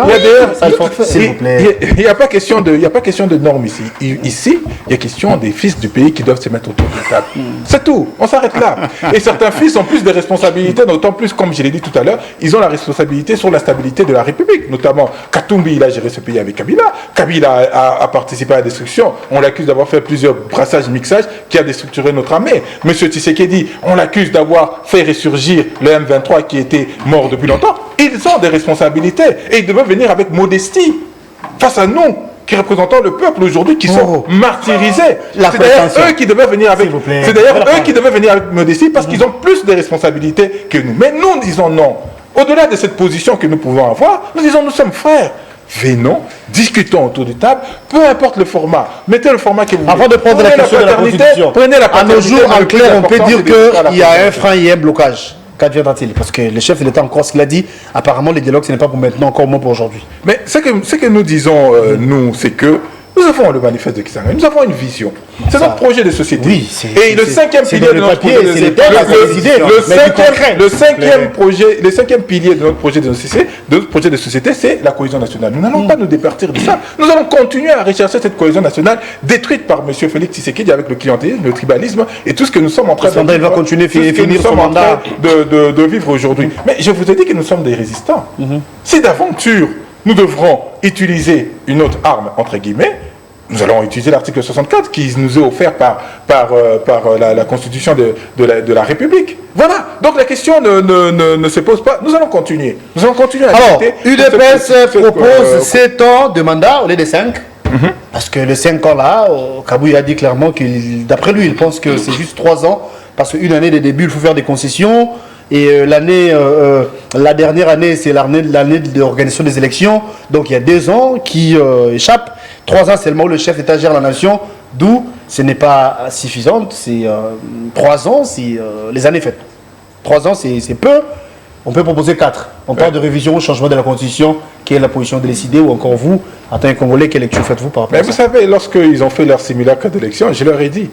Speaker 3: n'y a pas question de normes ici. Ici, il y a question des fils du pays qui doivent se mettre autour de la table. C'est tout. On s'arrête là. Et certains fils ont plus de responsabilités, d'autant plus, comme je l'ai dit tout à l'heure, ils ont la responsabilité sur la stabilité de la République. Notamment, Katumbi, il a géré ce pays avec Kabila. Kabila a participé à la destruction. On l'accuse d'avoir fait plusieurs brassages, mixages qui a déstructuré notre armée. Monsieur Tshisekedi, on l'accuse d'avoir fait ressurgir le M23 qui était mort depuis longtemps. Ils ont des responsabilités et ils devaient venir avec modestie face à nous qui représentons le peuple aujourd'hui, qui sont martyrisés. C'est d'ailleurs eux qui devaient venir avec modestie parce qu'ils ont plus de responsabilités que nous. Mais nous disons non. Au-delà de cette position que nous pouvons avoir, nous disons nous sommes frères. Venons, discutons autour de table, peu importe le format. Mettez le format que vous voulez.
Speaker 2: Avant de prendre la question de la Constitution,
Speaker 3: prenez la paternité.
Speaker 2: À nos jours, en clair, on peut dire qu'il y a un frein et un blocage. Qu'adviendra-t-il? Parce que le chef de l'État, encore ce qu'il a dit, apparemment, le dialogue, ce n'est pas pour maintenant, encore moins pour aujourd'hui.
Speaker 3: Mais ce que nous disons, nous, c'est que nous avons le manifeste de Kisangani, nous avons une vision. C'est notre projet de société.
Speaker 2: Oui,
Speaker 3: et le cinquième pilier de notre projet de société, le cinquième pilier de notre projet de société, c'est la cohésion nationale. Nous n'allons pas nous départir de ça. Nous allons continuer à rechercher cette cohésion nationale détruite par M. Félix Tshisekedi avec le clientélisme, le tribalisme et tout ce que nous sommes en train
Speaker 2: de vivre. Il va continuer à finir son mandat
Speaker 3: de vivre aujourd'hui. Mais je vous ai dit que nous sommes des résistants. Si d'aventure nous devrons utiliser une autre arme, entre guillemets, nous allons utiliser l'article 64 qui nous est offert par la Constitution de la République. Voilà. Donc la question ne se pose pas. Nous allons continuer. Nous allons continuer à
Speaker 2: Alors, UDPS propose 7 ans de mandat au lieu de 5. Parce que les 5 ans là, Kabouya a dit clairement que d'après lui, il pense que c'est juste 3 ans. Parce qu'une année de début, il faut faire des concessions. Et la dernière année, c'est l'année de l'organisation des élections. Donc il y a 2 ans qui échappent. 3 ans seulement où le chef d'État gère la nation. D'où ce n'est pas suffisant. C'est 3 ans, c'est les années faites. 3 ans, c'est peu. On peut proposer 4. On parle de révision au changement de la Constitution, qui est la position de décider, ou encore vous, en tant que Congolais, quelle lecture faites-vous par rapport
Speaker 3: Mais
Speaker 2: à
Speaker 3: vous
Speaker 2: ça?
Speaker 3: savez, lorsqu'ils ont fait leur simulacre d'élection, je leur ai dit,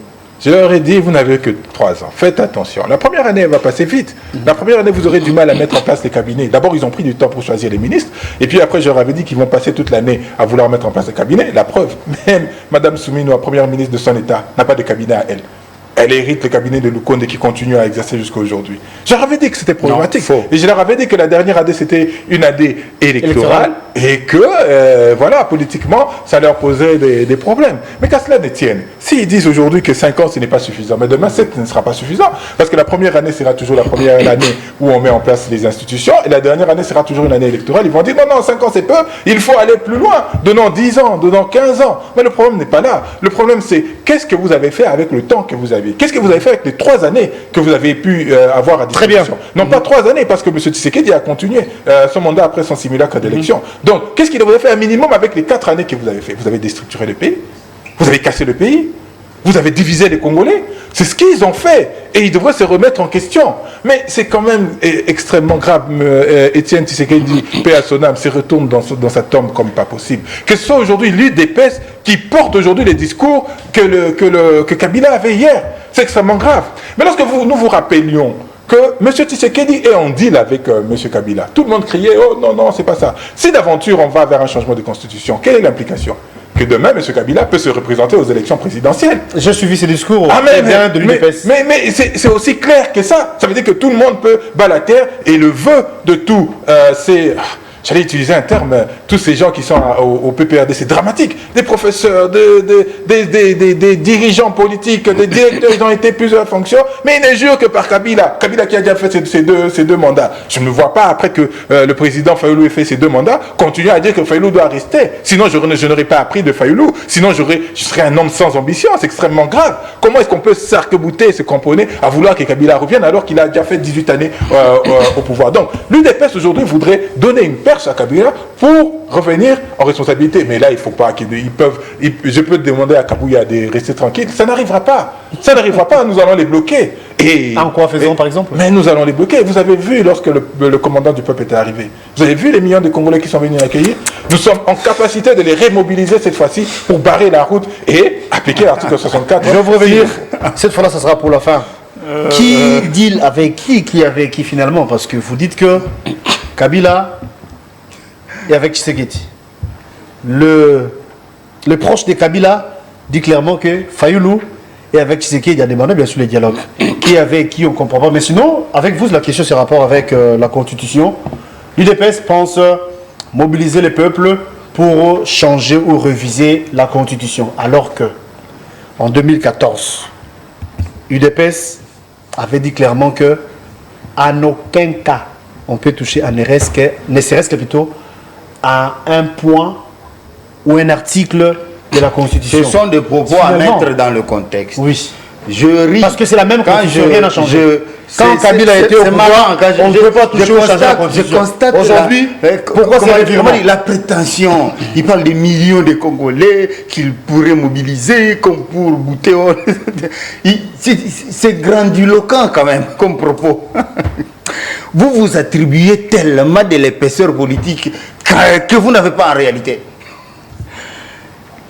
Speaker 3: vous n'avez que 3 ans. Faites attention. La première année, elle va passer vite. La première année, vous aurez du mal à mettre en place les cabinets. D'abord, ils ont pris du temps pour choisir les ministres. Et puis après, je leur avais dit qu'ils vont passer toute l'année à vouloir mettre en place les cabinets. La preuve, même Mme Soumino, la première ministre de son État, n'a pas de cabinet à elle. Elle hérite le cabinet de Lukonde qui continue à exercer jusqu'à aujourd'hui. Je leur avais dit que c'était problématique. Et je leur avais dit que la dernière année, c'était une année électorale et que, voilà, politiquement, ça leur posait des problèmes. Mais qu'à cela ne tienne, s'ils disent aujourd'hui que 5 ans, ce n'est pas suffisant, mais demain, 7 ne sera pas suffisant, parce que la première année sera toujours la première année où on met en place les institutions, et la dernière année sera toujours une année électorale. Ils vont dire, non, 5 ans, c'est peu, il faut aller plus loin, donnons 10 ans, donnons 15 ans. Mais le problème n'est pas là. Le problème, c'est qu'est-ce que vous avez fait avec le temps que vous avez? Qu'est-ce que vous avez fait avec les 3 années que vous avez pu avoir à disposition? Très bien. Non, pas 3 années, parce que M. Tshisekedi a continué son mandat après son simulacre d'élection. Donc, qu'est-ce qu'il devrait faire un minimum avec les 4 années que vous avez fait? Vous avez déstructuré le pays, vous avez cassé le pays, vous avez divisé les Congolais. C'est ce qu'ils ont fait. Et ils devraient se remettre en question. Mais c'est quand même extrêmement grave. Étienne Tshisekedi, paix à son âme, se retourne dans sa tombe comme pas possible. Que ce soit aujourd'hui l'UDPS qui porte aujourd'hui les discours que Kabila avait hier. C'est extrêmement grave. Mais lorsque nous vous rappelions que M. Tshisekedi est en deal avec M. Kabila, tout le monde criait, oh non, c'est pas ça. Si d'aventure on va vers un changement de constitution, quelle est l'implication? Que demain, M. Kabila peut se représenter aux élections présidentielles.
Speaker 2: J'ai suivi ces discours
Speaker 3: de l'UDPS. Mais c'est aussi clair que ça. Ça veut dire que tout le monde peut battre la terre et le vœu de tous j'allais utiliser un terme, tous ces gens qui sont au PPRD, c'est dramatique. Des professeurs, des dirigeants politiques, des directeurs, ils ont été plusieurs fonctions, mais ils ne jurent que par Kabila. Kabila qui a déjà fait ces deux mandats. Je ne vois pas, après que le président Fayoulou ait fait ces 2 mandats, continuer à dire que Fayoulou doit rester. Sinon, je n'aurais pas appris de Fayoulou. Sinon, je serais un homme sans ambition. C'est extrêmement grave. Comment est-ce qu'on peut s'arc-bouter et se cramponner à vouloir que Kabila revienne alors qu'il a déjà fait 18 années au pouvoir? Donc, l'UDPS aujourd'hui voudrait donner une perche à Kabila pour revenir en responsabilité. Mais là, il ne faut pas je peux demander à Kabouya de rester tranquille. Ça n'arrivera pas. Ça n'arrivera pas. Nous allons les bloquer.
Speaker 2: En quoi faisons par exemple?
Speaker 3: Mais nous allons les bloquer. Vous avez vu lorsque le commandant du peuple était arrivé. Vous avez vu les millions de Congolais qui sont venus l'accueillir. Nous sommes en capacité de les remobiliser cette fois-ci pour barrer la route et appliquer l'article 64.
Speaker 2: Je vais vous revenir. Cette fois-là, ça sera pour la fin. Qui deal avec qui avec qui finalement? Parce que vous dites que Kabila et avec Tshisekedi. Le proche de Kabila dit clairement que Fayoulou et avec Tshisekedi, il y a demandé bien sûr les dialogues. Qui avec qui on ne comprend pas. Mais sinon, avec vous, la question c'est rapport avec la Constitution. L'UDPS pense mobiliser les peuples pour changer ou réviser la Constitution. Alors que, en 2014, l'UDPS avait dit clairement que en aucun cas on peut toucher à ne serait-ce que plutôt à un point ou un article de la Constitution.
Speaker 1: Ce sont des propos à mettre dans le contexte.
Speaker 2: Oui.
Speaker 1: Je ris.
Speaker 2: Parce que c'est la même Constitution, rien n'a changé. Quand Kabila a été au pouvoir, on ne peut pas toucher au changement de la Constitution.
Speaker 1: Je constate
Speaker 2: aujourd'hui, pourquoi c'est
Speaker 1: la prétention? Il parle des millions de Congolais qu'il pourrait mobiliser comme pour goûter. C'est grandiloquent quand même comme propos. Vous vous attribuez tellement de l'épaisseur politique que vous n'avez pas en réalité.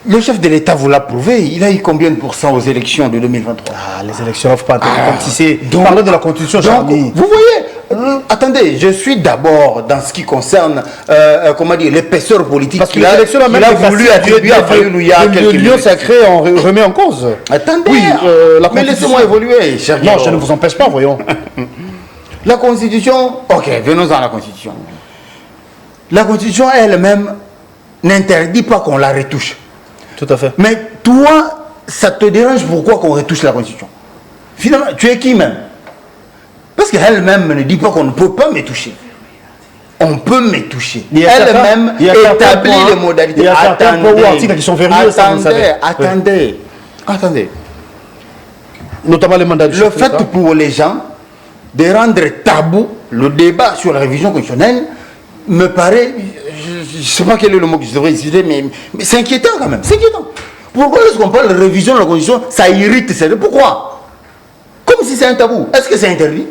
Speaker 1: Le chef de l'État vous l'a prouvé. Il a eu combien de pourcents aux élections de 2023?
Speaker 2: Les élections ne faut pas être comme si c'est... Parlez de la Constitution,
Speaker 1: vous voyez, attendez, je suis d'abord dans ce qui concerne l'épaisseur politique.
Speaker 2: Parce que l'élection a voulu attribuer à Fayoulou. L'union sacrée on remet en cause.
Speaker 1: Attendez,
Speaker 2: oui,
Speaker 1: mais laissez-moi évoluer, cher
Speaker 2: Non, je ne vous empêche pas, voyons.
Speaker 1: La Constitution, ok, venons à la Constitution. La Constitution elle-même n'interdit pas qu'on la retouche.
Speaker 2: Tout à fait.
Speaker 1: Mais toi, ça te dérange pourquoi qu'on retouche la Constitution? Finalement, tu es qui même? Parce qu'elle-même ne dit pas qu'on ne peut pas me toucher. On peut me toucher. Elle-même établit les modalités.
Speaker 2: Il y a certains articles qui sont verrouillés.
Speaker 1: Attendez.
Speaker 2: Notamment les mandats
Speaker 1: Le fait pour les gens de rendre tabou le débat sur la révision constitutionnelle me paraît, je ne sais pas quel est le mot que je devrais utiliser, mais c'est inquiétant quand même. C'est inquiétant. Pourquoi est-ce qu'on parle de révision de la Constitution? Ça irrite. Pourquoi? Comme si c'est un tabou. Est-ce que c'est interdit?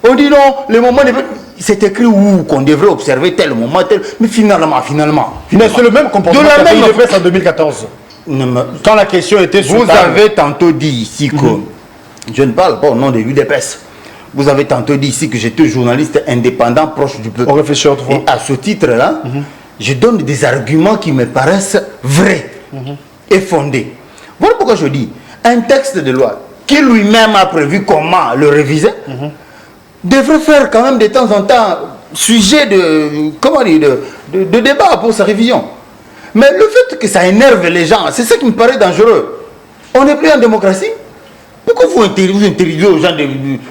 Speaker 1: On dit non, le moment, c'est écrit où qu'on devrait observer tel moment, tel. Mais finalement.
Speaker 2: Mais c'est le même comportement
Speaker 1: de la
Speaker 2: qu'a
Speaker 1: même
Speaker 2: l'UDPS en 2014. Quand la question était sur
Speaker 1: vous
Speaker 2: table.
Speaker 1: avez tantôt dit ici que, je ne parle pas au nom de l'UDPS, vous avez tantôt dit ici que j'étais journaliste indépendant proche du peuple.
Speaker 2: On réfléchit autrefois.
Speaker 1: Et à ce titre-là, je donne des arguments qui me paraissent vrais et fondés. Voilà pourquoi je dis, un texte de loi qui lui-même a prévu comment le réviser, devrait faire quand même de temps en temps sujet de débat pour sa révision. Mais le fait que ça énerve les gens, c'est ça qui me paraît dangereux. On n'est plus en démocratie. Pourquoi vous interdisez aux gens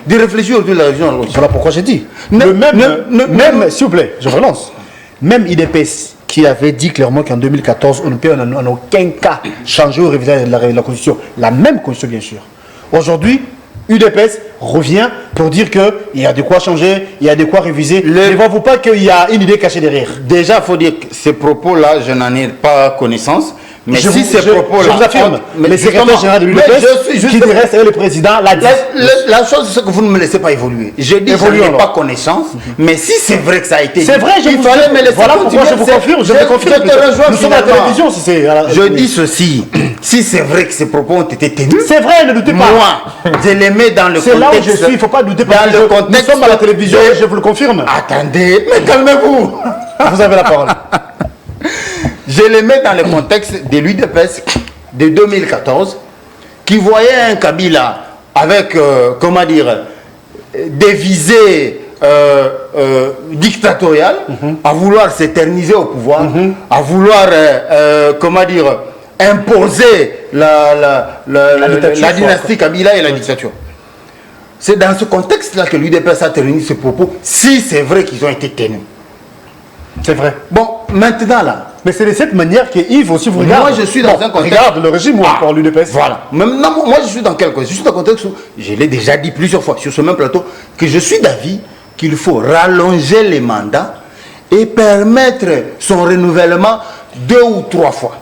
Speaker 1: de réfléchir autour de la révision?
Speaker 2: Voilà pourquoi j'ai dit. Même, s'il vous plaît, je relance. Même IDPS qui avait dit clairement qu'en 2014, on ne peut en aucun cas changer ou réviser la Constitution. La même Constitution, bien sûr. Aujourd'hui, UDPS revient pour dire qu'il y a de quoi changer, il y a de quoi réviser. Ne voyez-vous pas qu'il y a une idée cachée derrière?
Speaker 1: Déjà, il faut dire que ces propos-là, je n'en ai pas connaissance. Mais
Speaker 2: je
Speaker 1: si ces propos-là...
Speaker 2: Je vous affirme, le secrétaire général de l'UDPS, qui dirait c'est le président, l'a dit.
Speaker 1: La chose, c'est que vous ne me laissez pas évoluer. Je dis que je n'ai pas connaissance, mais si c'est vrai que ça a été...
Speaker 2: C'est vrai, il fallait me laisser. Voilà pourquoi je vous confirme, je vous confirme. Nous sommes à la télévision, si c'est...
Speaker 1: Je dis ceci, si c'est vrai que ces propos ont été tenus...
Speaker 2: C'est vrai, ne doutez pas.
Speaker 1: Moi, je les mets dans le contexte...
Speaker 2: C'est là où je suis, il ne faut pas douter.
Speaker 1: Dans le contexte...
Speaker 2: Nous sommes à la télévision, je vous le confirme.
Speaker 1: Attendez, mais calmez-vous.
Speaker 2: Vous avez la parole.
Speaker 1: Je les mets dans le contexte de l'UDPS de 2014 qui voyait un Kabila avec, comment dire, des visées dictatoriales, à vouloir s'éterniser au pouvoir, à vouloir, comment dire, imposer la dynastie Kabila et la dictature. C'est dans ce contexte-là que l'UDPS a tenu ses propos, si c'est vrai qu'ils ont été tenus.
Speaker 2: C'est vrai.
Speaker 1: Bon, maintenant là.
Speaker 2: Mais c'est de cette manière que Yves aussi vous regarde.
Speaker 1: Moi je suis dans un contexte.
Speaker 2: Regarde le régime ou encore l'UDPS.
Speaker 1: Voilà. Maintenant, moi je suis dans quel contexte? Je suis dans un contexte où, je l'ai déjà dit plusieurs fois sur ce même plateau, que je suis d'avis qu'il faut rallonger les mandats et permettre son renouvellement 2 ou 3 fois.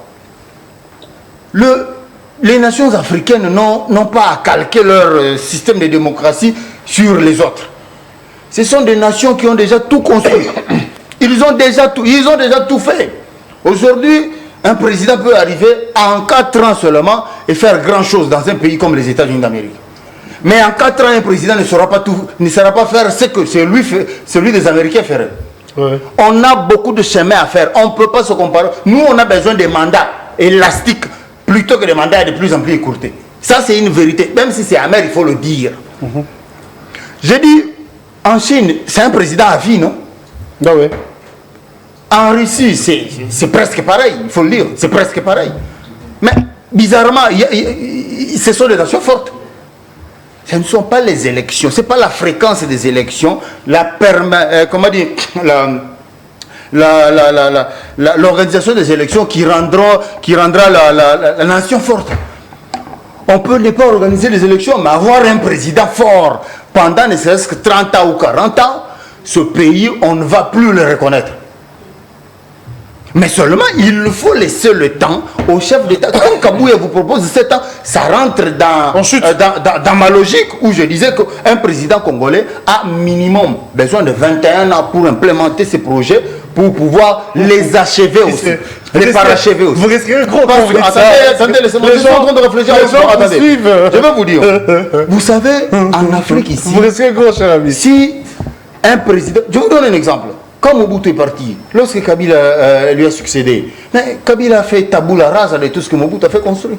Speaker 1: Les nations africaines n'ont pas à calquer leur système de démocratie sur les autres. Ce sont des nations qui ont déjà tout construit. Ils ont déjà tout fait. Aujourd'hui, un président peut arriver en 4 ans seulement et faire grand chose dans un pays comme les États-Unis d'Amérique. Mais en 4 ans, un président ne saura pas faire ce que celui des Américains ferait. Ouais. On a beaucoup de chemin à faire. On ne peut pas se comparer. Nous, on a besoin de mandats élastiques plutôt que des mandats de plus en plus écourtés. Ça, c'est une vérité. Même si c'est amer, il faut le dire. J'ai dit, en Chine, c'est un président à vie, non?
Speaker 2: Ah ouais.
Speaker 1: En Russie, c'est presque pareil, il faut le dire, c'est presque pareil. Mais bizarrement, ce sont des nations fortes. Ce ne sont pas les élections, ce n'est pas la fréquence des élections, l'organisation des élections qui rendra la nation forte. On peut ne pas organiser les élections, mais avoir un président fort pendant ne serait-ce que 30 ans ou 40 ans, ce pays, on ne va plus le reconnaître. Mais seulement, il faut laisser le temps au chef d'État. Comme Kabouya vous propose 7 ans, ça rentre dans ma logique où je disais qu'un président congolais a minimum besoin de 21 ans pour implémenter ses projets, pour pouvoir les achever aussi. Les parachever aussi.
Speaker 2: Vous risquez gros.
Speaker 1: Attendez, laissez-moi. Je suis en train de réfléchir. Attendez, je vais vous dire. Vous savez, en Afrique ici,
Speaker 2: vous risquez gros, cher ami.
Speaker 1: Si un président... Je vous donne un exemple. Quand Mobutu est parti, lorsque Kabila lui a succédé, mais Kabila a fait tabula rasa de tout ce que Mobutu a fait construire.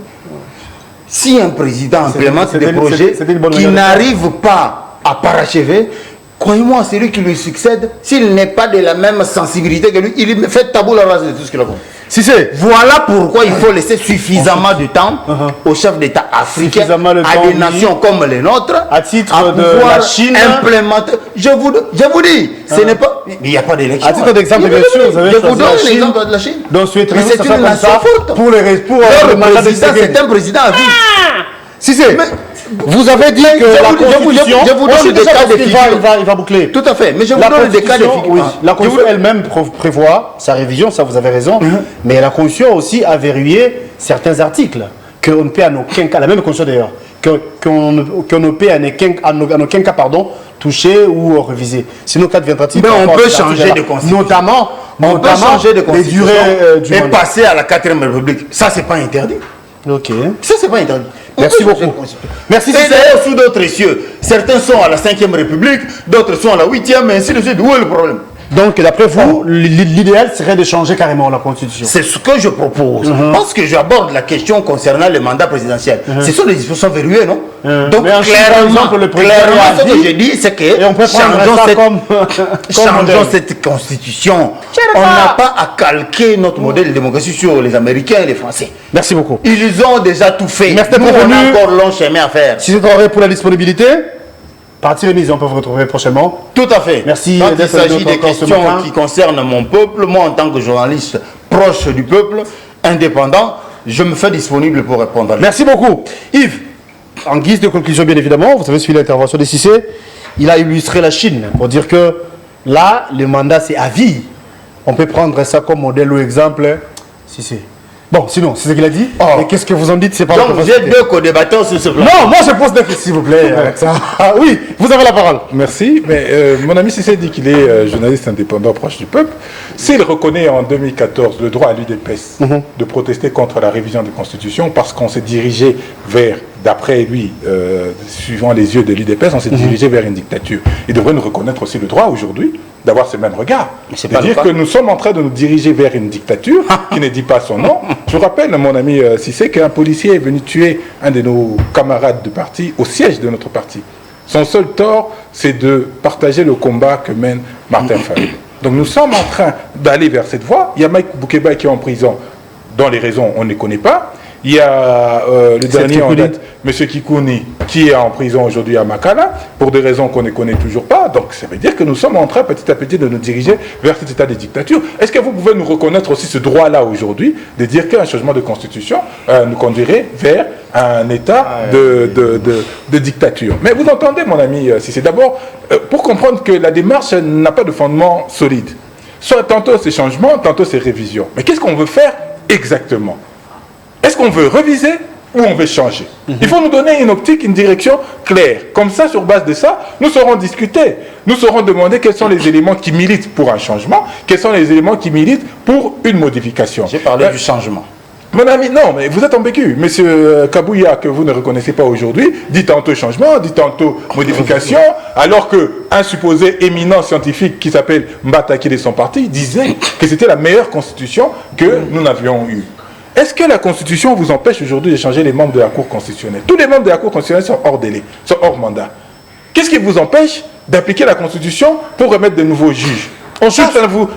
Speaker 1: Si un président implémente des projets qui n'arrivent pas à parachever, croyez-moi, celui qui lui succède, s'il n'est pas de la même sensibilité que lui, il fait tabula rasa de tout ce qu'il a construit.
Speaker 2: Si c'est.
Speaker 1: Voilà pourquoi il faut laisser suffisamment de temps aux chefs d'État africains, à des nations comme les nôtres,
Speaker 2: à titre de la Chine,
Speaker 1: implémenter. Je vous dis, ce n'est pas. Mais il n'y a pas d'élection.
Speaker 2: À titre d'exemple, bien sûr, vous avez
Speaker 1: je vous donne l'exemple de la Chine.
Speaker 2: Donc, c'est
Speaker 1: une nation forte.
Speaker 2: Pour le mandat de
Speaker 1: c'est un président à vie.
Speaker 2: Si c'est. Vous avez dit que la Constitution,
Speaker 1: je vous donne des cas de figure.
Speaker 2: Il va boucler.
Speaker 1: Tout à fait. Mais je vous donne des cas de figure.
Speaker 2: Oui, la Constitution elle-même prévoit sa révision, ça vous avez raison. Mais la Constitution aussi a verrouillé certains articles qu'on ne peut en aucun cas, la même Constitution d'ailleurs, qu'on ne peut en aucun cas toucher ou réviser. Sinon, cas deviendra-t-il...
Speaker 1: Mais on peut changer de constitution.
Speaker 2: Notamment
Speaker 1: changer de
Speaker 2: les
Speaker 1: constitution
Speaker 2: durées du
Speaker 1: et
Speaker 2: mandat.
Speaker 1: passer à la 4e République. Ça, c'est pas interdit.
Speaker 2: Ok.
Speaker 1: Ça, c'est pas interdit. On
Speaker 2: Merci
Speaker 1: peut changer
Speaker 2: beaucoup.
Speaker 1: de constitution.
Speaker 2: Merci,
Speaker 1: Et
Speaker 2: Cissé.
Speaker 1: d'ailleurs, sous d'autres cieux, certains sont à la 5e République, d'autres sont à la 8e, et ainsi de suite. Où est le problème?
Speaker 2: Donc, d'après vous, l'idéal serait de changer carrément la Constitution.
Speaker 1: C'est ce que je propose. Parce que j'aborde la question concernant le mandat présidentiel. Ce sont des dispositions verrouillées, non? Donc,
Speaker 2: Mais ensuite, par exemple, le président
Speaker 1: clairement, ce
Speaker 2: a
Speaker 1: que
Speaker 2: dit-
Speaker 1: je dis, c'est que
Speaker 2: Et on peut prendre ça comme
Speaker 1: changeons
Speaker 2: modèle.
Speaker 1: cette constitution. On n'a pas à calquer notre modèle de démocratie sur les Américains et les Français.
Speaker 2: Merci beaucoup.
Speaker 1: Ils ont déjà tout fait.
Speaker 2: Merci d'être
Speaker 1: Nous, on
Speaker 2: venu.
Speaker 1: a encore long chemin à faire.
Speaker 2: Si c'est travaillé pour la disponibilité, partie remise, on peut vous retrouver prochainement.
Speaker 1: Tout à fait.
Speaker 2: Merci
Speaker 1: Quand il
Speaker 2: d'être
Speaker 1: s'agit
Speaker 2: venu
Speaker 1: des
Speaker 2: encore ce
Speaker 1: questions
Speaker 2: matin.
Speaker 1: qui concernent mon peuple, moi en tant que journaliste proche du peuple, indépendant, je me fais disponible pour répondre à lui.
Speaker 2: Merci beaucoup. Yves, en guise de conclusion, bien évidemment, vous avez suivi l'intervention de Cissé. Il a illustré la Chine pour dire que là, le mandat, c'est à vie. On peut prendre ça comme modèle ou exemple. Cissé. Bon, sinon, c'est ce qu'il a dit.
Speaker 1: Oh.
Speaker 2: Et qu'est-ce que vous en dites? C'est pas
Speaker 1: Donc
Speaker 2: votre
Speaker 1: vous êtes
Speaker 2: facilité.
Speaker 1: deux co-débatteurs sur ce plan.
Speaker 2: Non, moi je pose des questions, s'il vous plaît. Alexa. Ah, oui, vous avez la parole.
Speaker 3: Merci, mais mon ami Cissé dit qu'il est journaliste indépendant proche du peuple. S'il reconnaît en 2014 le droit à l'UDPS de protester contre la révision de la Constitution parce qu'on s'est dirigé vers, d'après lui, suivant les yeux de l'UDPS, on s'est dirigé vers une dictature. Il devrait nous reconnaître aussi le droit aujourd'hui d'avoir ce même regard.
Speaker 1: Mais c'est
Speaker 3: De
Speaker 1: pas le
Speaker 3: dire
Speaker 1: cas.
Speaker 3: que nous sommes en train de nous diriger vers une dictature qui ne dit pas son nom. Je vous rappelle, mon ami Cissé, qu'un policier est venu tuer un de nos camarades de parti au siège de notre parti. Son seul tort, c'est de partager le combat que mène Martin Fayulu. Donc nous sommes en train d'aller vers cette voie. Il y a Mike Boukeba qui est en prison, dont les raisons on ne les connaît pas. Il y a le dernier en
Speaker 2: Kikouni.
Speaker 3: date, M. Kikouni, qui est en prison aujourd'hui à Makala, pour des raisons qu'on ne connaît toujours pas. Donc ça veut dire que nous sommes en train petit à petit de nous diriger vers cet état de dictature. Est-ce que vous pouvez nous reconnaître aussi ce droit-là aujourd'hui, de dire qu'un changement de constitution nous conduirait vers un état de dictature? Mais vous entendez, mon ami, si c'est d'abord, pour comprendre que la démarche n'a pas de fondement solide. Soit tantôt c'est changement, tantôt c'est révision. Mais qu'est-ce qu'on veut faire exactement? Est-ce qu'on veut reviser ou on veut changer? Il faut nous donner une optique, une direction claire. Comme ça, sur base de ça, nous saurons discuter. Nous saurons demander quels sont les éléments qui militent pour un changement, quels sont les éléments qui militent pour une modification.
Speaker 1: J'ai parlé du changement.
Speaker 3: Mon ami, non, mais vous êtes ambigu. Monsieur Kabouya, que vous ne reconnaissez pas aujourd'hui, dit tantôt changement, dit tantôt modification, alors qu'un supposé éminent scientifique qui s'appelle Mbataki de son parti disait que c'était la meilleure constitution que nous n'avions eue. Est-ce que la Constitution vous empêche aujourd'hui de changer les membres de la Cour constitutionnelle? Tous les membres de la Cour constitutionnelle sont hors délai, sont hors mandat. Qu'est-ce qui vous empêche d'appliquer la Constitution pour remettre de nouveaux juges? Ensuite,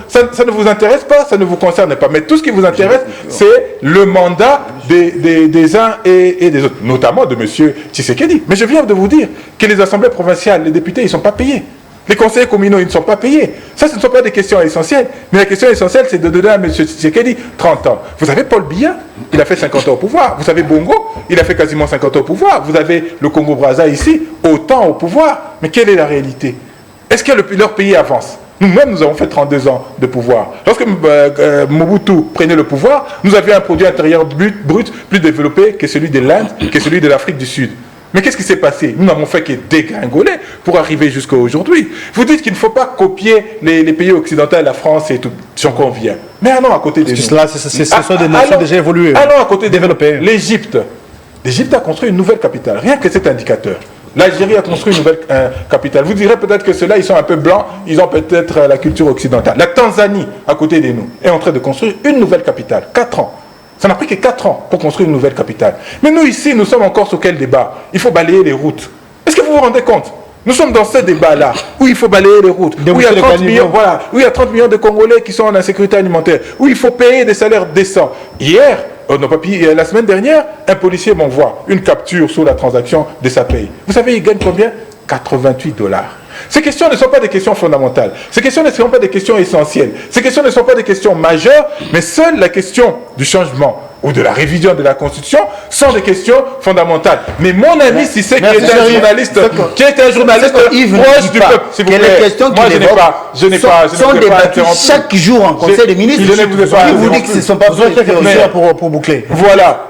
Speaker 3: ça ne vous intéresse pas, ça ne vous concerne pas. Mais tout ce qui vous intéresse, c'est le mandat des uns et des autres, notamment de M. Tshisekedi. Mais je viens de vous dire que les assemblées provinciales, les députés, ils ne sont pas payés. Les conseillers communaux, ils ne sont pas payés. Ça, ce ne sont pas des questions essentielles. Mais la question essentielle, c'est de donner à M. Tshisekedi 30 ans. Vous avez Paul Biya, il a fait 50 ans au pouvoir. Vous avez Bongo, il a fait quasiment 50 ans au pouvoir. Vous avez le Congo-Brazza ici, autant au pouvoir. Mais quelle est la réalité? Est-ce que leur pays avance? Nous-mêmes, nous avons fait 32 ans de pouvoir. Lorsque Mobutu prenait le pouvoir, nous avions un produit intérieur brut plus développé que celui de l'Inde, que celui de l'Afrique du Sud. Mais qu'est-ce qui s'est passé? Nous n'avons fait que dégringoler pour arriver jusqu'à aujourd'hui. Vous dites qu'il ne faut pas copier les pays occidentaux, la France et tout. J'en conviens. Mais allons à côté de nous.
Speaker 2: Ce sont des nations déjà évoluées.
Speaker 3: Allons à côté de
Speaker 2: développées.
Speaker 3: l'Égypte. L'Égypte a construit une nouvelle capitale. Rien que cet indicateur. L'Algérie a construit une nouvelle capitale. Vous direz peut-être que ceux-là, ils sont un peu blancs, ils ont peut-être la culture occidentale. La Tanzanie, à côté de nous, est en train de construire une nouvelle capitale. 4 ans. Ça n'a pris que 4 ans pour construire une nouvelle capitale. Mais nous, ici, nous sommes encore sur quel débat? Il faut balayer les routes. Est-ce que vous vous rendez compte? Nous sommes dans ce débat-là, où il faut balayer les routes, où il y a 30 millions, voilà, où il y a 30 millions de Congolais qui sont en insécurité alimentaire, où il faut payer des salaires décents. Hier, la semaine dernière, un policier m'envoie une capture sur la transaction de sa paye. Vous savez, il gagne combien? 88 $. Ces questions ne sont pas des questions fondamentales. Ces questions ne sont pas des questions essentielles. Ces questions ne sont pas des questions majeures, mais seule la question du changement ou de la révision de la Constitution sont des questions fondamentales. Mais mon ami Cissé, qui est un journaliste proche du peuple, s'il vous plaît,
Speaker 1: les questions
Speaker 3: moi je n'ai pas
Speaker 1: sont débattues chaque jour en Conseil des ministres.
Speaker 3: Je ne vous ai pas
Speaker 1: Qui vous dit que ce ne sont pas
Speaker 2: pour boucler.
Speaker 3: Voilà.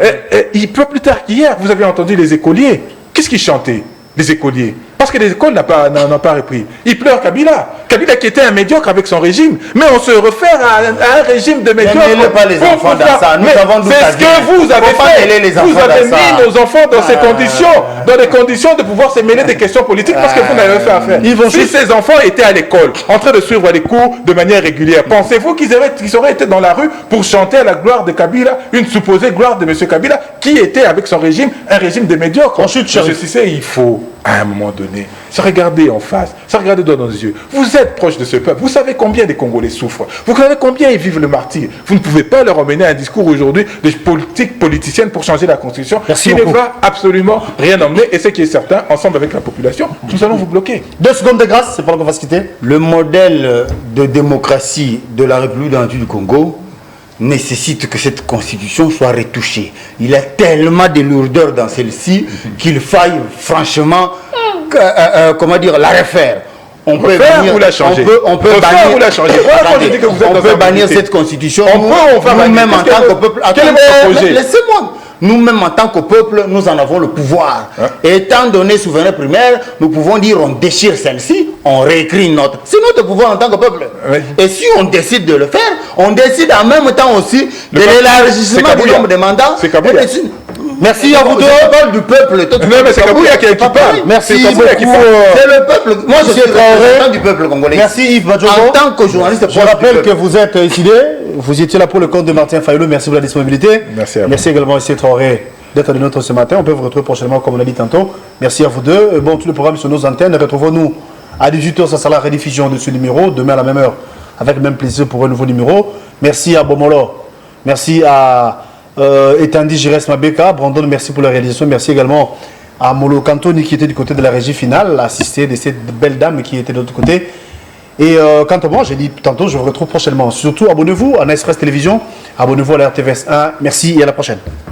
Speaker 3: Et peu plus tard qu'hier, vous avez entendu les écoliers Qu'est-ce qu'ils chantaient, les écoliers? Parce que les écoles n'ont pas repris. Ils pleurent Kabila. Kabila qui était un médiocre avec son régime. Mais on se réfère à un régime de médiocre.
Speaker 1: Ne mêlez pas les enfants dans ça. Nous avons
Speaker 3: c'est ce que vous avez fait. Vous avez mis nos enfants dans ces conditions, dans les conditions de pouvoir se mêler des questions politiques parce que vous n'avez fait affaire. Si ces enfants étaient à l'école, en train de suivre les cours de manière régulière, pensez-vous qu'ils auraient été dans la rue pour chanter à la gloire de Kabila, une supposée gloire de M. Kabila, qui était avec son régime, un régime de médiocre? Ensuite, il faut, à un moment donné, se regarder en face, se regarder dans nos yeux. Vous êtes proche de ce peuple. Vous savez combien des Congolais souffrent. Vous savez combien ils vivent le martyre. Vous ne pouvez pas leur emmener un discours aujourd'hui de politique politicienne pour changer la Constitution qui ne va absolument rien emmener. Et ce qui est certain, ensemble avec la population, nous allons vous bloquer.
Speaker 2: 2 secondes de grâce, c'est pas là qu'on va se quitter.
Speaker 1: Le modèle de démocratie de la République du Congo nécessite que cette constitution soit retouchée. Il y a tellement de lourdeur dans celle-ci qu'il faille franchement comment dire, la refaire. On peut
Speaker 3: bannir ou la changer.
Speaker 1: On peut bannir ou la changer. On peut bannir cette constitution. Nous-mêmes en tant que peuple. Laissez-moi. Nous-mêmes en tant que peuple, nous en avons le pouvoir. Étant donné souverain primaire, nous pouvons dire on déchire celle-ci, on réécrit notre. C'est notre pouvoir en tant que peuple. Et si on décide de le faire, on décide en même temps aussi de l'élargissement du nombre de mandats.
Speaker 3: C'est Kabila.
Speaker 1: Merci à vous deux. Je parle du peuple.
Speaker 3: Non, mais c'est Kabila qui parle.
Speaker 1: Merci beaucoup. C'est le peuple. Moi, je suis représentant du peuple congolais.
Speaker 2: Merci Yves Badjogo.
Speaker 1: En tant que journaliste,
Speaker 2: je rappelle que vous êtes ici. Vous étiez là pour le compte de Martin Fayolo. Merci pour la disponibilité.
Speaker 3: Merci à vous.
Speaker 2: Merci également ici Traoré d'être de notre ce matin. On peut vous retrouver prochainement, comme on l'a dit tantôt. Merci à vous deux. Bon, tous les programmes sur nos antennes. Retrouvons-nous à 18h. Ça sera la rediffusion de ce numéro. Demain à la même heure, avec le même plaisir pour un nouveau numéro. Merci à Bomolo. Merci à Etandi Jires Mabeka. Brandon, merci pour la réalisation. Merci également à Molo Cantoni qui était du côté de la régie finale, assisté de cette belle dame qui était de l'autre côté. Et quant à moi, j'ai dit tantôt, je vous retrouve prochainement. Surtout, abonnez-vous à Nice Press Télévision, abonnez-vous à la RTVS 1. Merci et à la prochaine.